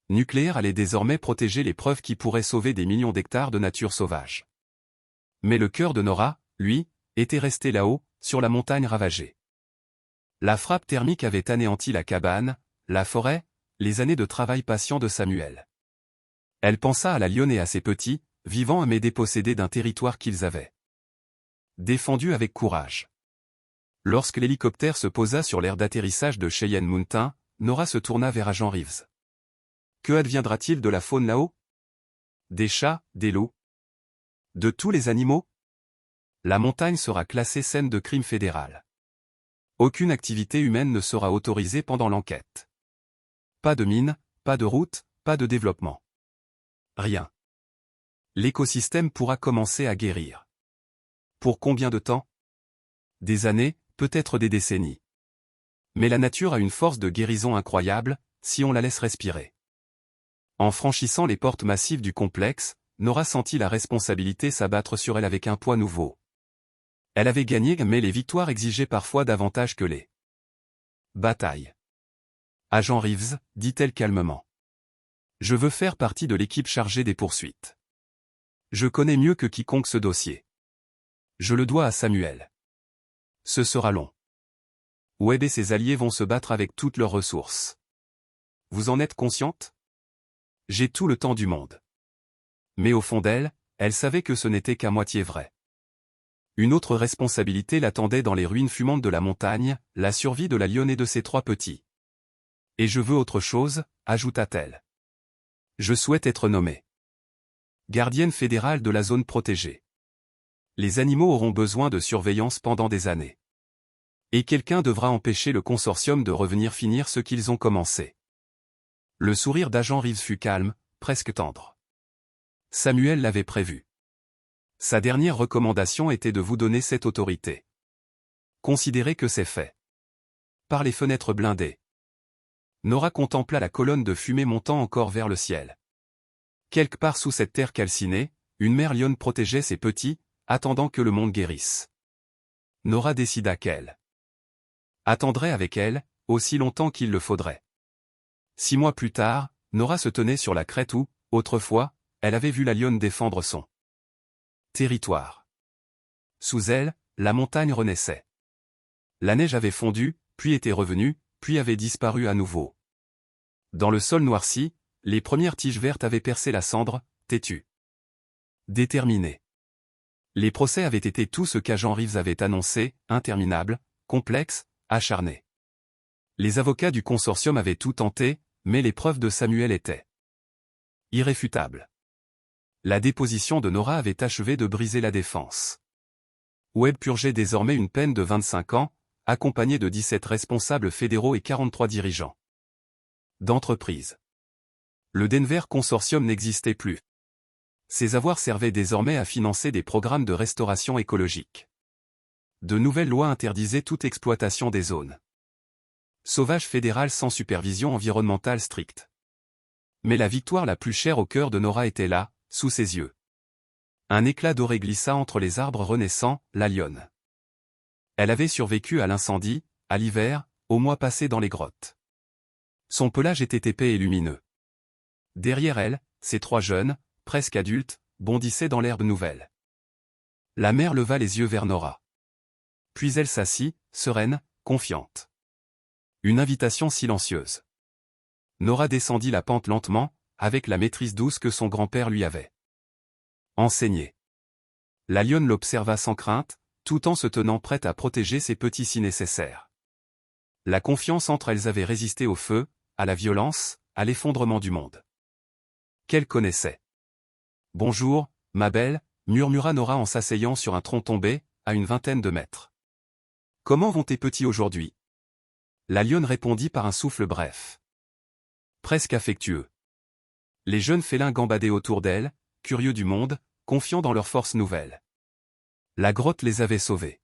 nucléaire allait désormais protéger les preuves qui pourraient sauver des millions d'hectares de nature sauvage. Mais le cœur de Nora, lui, était resté là-haut, sur la montagne ravagée. La frappe thermique avait anéanti la cabane, la forêt, les années de travail patient de Samuel. Elle pensa à la lionne et à ses petits, vivants mais dépossédés d'un territoire qu'ils avaient défendu avec courage. Lorsque l'hélicoptère se posa sur l'aire d'atterrissage de Cheyenne Mountain, Nora se tourna vers agent Reeves. Que adviendra-t-il de la faune là-haut? Des chats, des loups? De tous les animaux? La montagne sera classée scène de crime fédéral. Aucune activité humaine ne sera autorisée pendant l'enquête. Pas de mine, pas de route, pas de développement. Rien. L'écosystème pourra commencer à guérir. Pour combien de temps? Des années, peut-être des décennies. Mais la nature a une force de guérison incroyable, si on la laisse respirer. En franchissant les portes massives du complexe, Nora sentit la responsabilité s'abattre sur elle avec un poids nouveau. Elle avait gagné, mais les victoires exigeaient parfois davantage que les batailles. Agent Reeves, dit-elle calmement. Je veux faire partie de l'équipe chargée des poursuites. Je connais mieux que quiconque ce dossier. Je le dois à Samuel. Ce sera long. Webb et ses alliés vont se battre avec toutes leurs ressources. Vous en êtes consciente? J'ai tout le temps du monde. Mais au fond d'elle, elle savait que ce n'était qu'à moitié vrai. Une autre responsabilité l'attendait dans les ruines fumantes de la montagne, la survie de la lionne et de ses 3 petits. Et je veux autre chose, ajouta-t-elle. Je souhaite être nommée gardienne fédérale de la zone protégée. Les animaux auront besoin de surveillance pendant des années. Et quelqu'un devra empêcher le consortium de revenir finir ce qu'ils ont commencé. Le sourire d'agent Reeves fut calme, presque tendre. Samuel l'avait prévu. Sa dernière recommandation était de vous donner cette autorité. Considérez que c'est fait. Par les fenêtres blindées. Nora contempla la colonne de fumée montant encore vers le ciel. Quelque part sous cette terre calcinée, une mère lionne protégeait ses petits, attendant que le monde guérisse. Nora décida qu'elle attendrait avec elle, aussi longtemps qu'il le faudrait. 6 mois plus tard, Nora se tenait sur la crête où, autrefois, elle avait vu la lionne défendre son territoire. Sous elle, la montagne renaissait. La neige avait fondu, puis était revenue, puis avait disparu à nouveau. Dans le sol noirci, les premières tiges vertes avaient percé la cendre, têtues. Déterminées. Les procès avaient été tout ce qu'agent Reeves avait annoncé, interminables, complexes, acharnés. Les avocats du consortium avaient tout tenté, mais les preuves de Samuel étaient irréfutables. La déposition de Nora avait achevé de briser la défense. Webb purgeait désormais une peine de 25 ans, accompagné de 17 responsables fédéraux et 43 dirigeants d'entreprise. Le Denver Consortium n'existait plus. Ses avoirs servaient désormais à financer des programmes de restauration écologique. De nouvelles lois interdisaient toute exploitation des zones sauvages fédérales sans supervision environnementale stricte. Mais la victoire la plus chère au cœur de Nora était là, sous ses yeux. Un éclat doré glissa entre les arbres renaissants, la lionne. Elle avait survécu à l'incendie, à l'hiver, aux mois passés dans les grottes. Son pelage était épais et lumineux. Derrière elle, ses 3 jeunes, presque adultes, bondissaient dans l'herbe nouvelle. La mère leva les yeux vers Nora. Puis elle s'assit, sereine, confiante. Une invitation silencieuse. Nora descendit la pente lentement, avec la maîtrise douce que son grand-père lui avait enseignée. La lionne l'observa sans crainte, tout en se tenant prête à protéger ses petits si nécessaire. La confiance entre elles avait résisté au feu, à la violence, à l'effondrement du monde qu'elle connaissait. Bonjour, ma belle, murmura Nora en s'asseyant sur un tronc tombé, à une vingtaine de mètres. Comment vont tes petits aujourd'hui? La lionne répondit par un souffle bref. Presque affectueux. Les jeunes félins gambadaient autour d'elle, curieux du monde, confiants dans leur force nouvelle. La grotte les avait sauvés.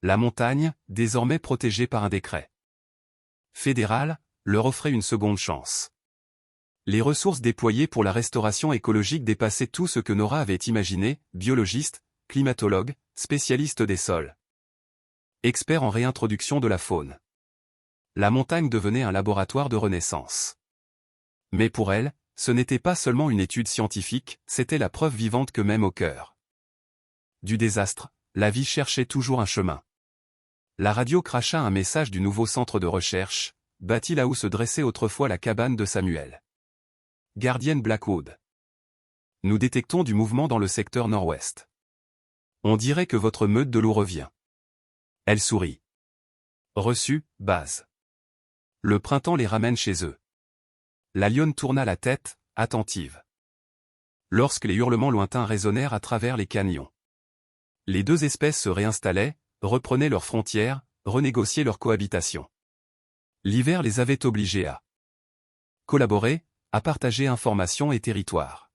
La montagne, désormais protégée par un décret fédéral, leur offrait une seconde chance. Les ressources déployées pour la restauration écologique dépassaient tout ce que Nora avait imaginé, biologiste, climatologue, spécialiste des sols. Expert en réintroduction de la faune. La montagne devenait un laboratoire de renaissance. Mais pour elle, ce n'était pas seulement une étude scientifique, c'était la preuve vivante que même au cœur du désastre, la vie cherchait toujours un chemin. La radio cracha un message du nouveau centre de recherche, bâti là où se dressait autrefois la cabane de Samuel. Gardienne Blackwood. Nous détectons du mouvement dans le secteur nord-ouest. On dirait que votre meute de loup revient. Elle sourit. Reçu, base. Le printemps les ramène chez eux. La lionne tourna la tête, attentive. Lorsque les hurlements lointains résonnèrent à travers les canyons. Les 2 espèces se réinstallaient, reprenaient leurs frontières, renégociaient leur cohabitation. L'hiver les avait obligés à collaborer, à partager informations et territoires.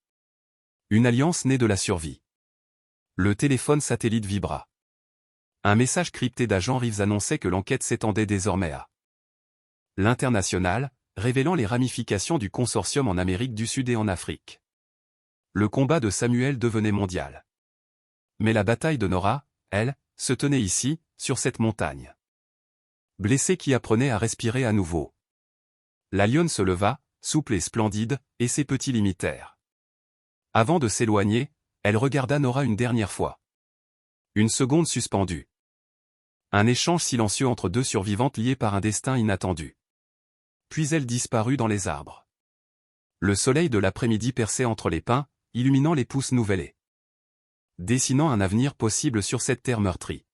Une alliance née de la survie. Le téléphone satellite vibra. Un message crypté d'agent Reeves annonçait que l'enquête s'étendait désormais à l'international, révélant les ramifications du consortium en Amérique du Sud et en Afrique. Le combat de Samuel devenait mondial. Mais la bataille de Nora, elle, se tenait ici, sur cette montagne. Blessée qui apprenait à respirer à nouveau. La lionne se leva, souple et splendide, et ses petits l'imitèrent. Avant de s'éloigner, elle regarda Nora une dernière fois. Une seconde suspendue. Un échange silencieux entre deux survivantes liées par un destin inattendu. Puis elle disparut dans les arbres. Le soleil de l'après-midi perçait entre les pins, illuminant les pousses nouvellées. Dessinant un avenir possible sur cette terre meurtrie.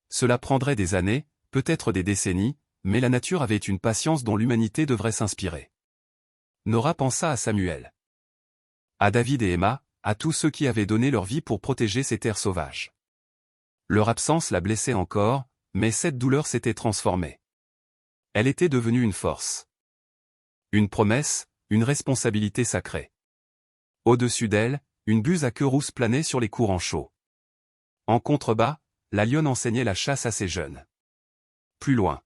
Cela prendrait des années, peut-être des décennies, mais la nature avait une patience dont l'humanité devrait s'inspirer. Nora pensa à Samuel. À David et Emma, à tous ceux qui avaient donné leur vie pour protéger ces terres sauvages. Leur absence la blessait encore, mais cette douleur s'était transformée. Elle était devenue une force. Une promesse, une responsabilité sacrée. Au-dessus d'elle, une buse à queue rousse planait sur les courants chauds. En contrebas, la lionne enseignait la chasse à ses jeunes. Plus loin.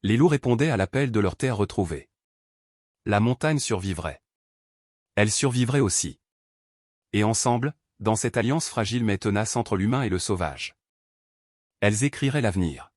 Les loups répondaient à l'appel de leur terre retrouvée. La montagne survivrait. Elle survivrait aussi. Et ensemble, dans cette alliance fragile mais tenace entre l'humain et le sauvage, elles écriraient l'avenir.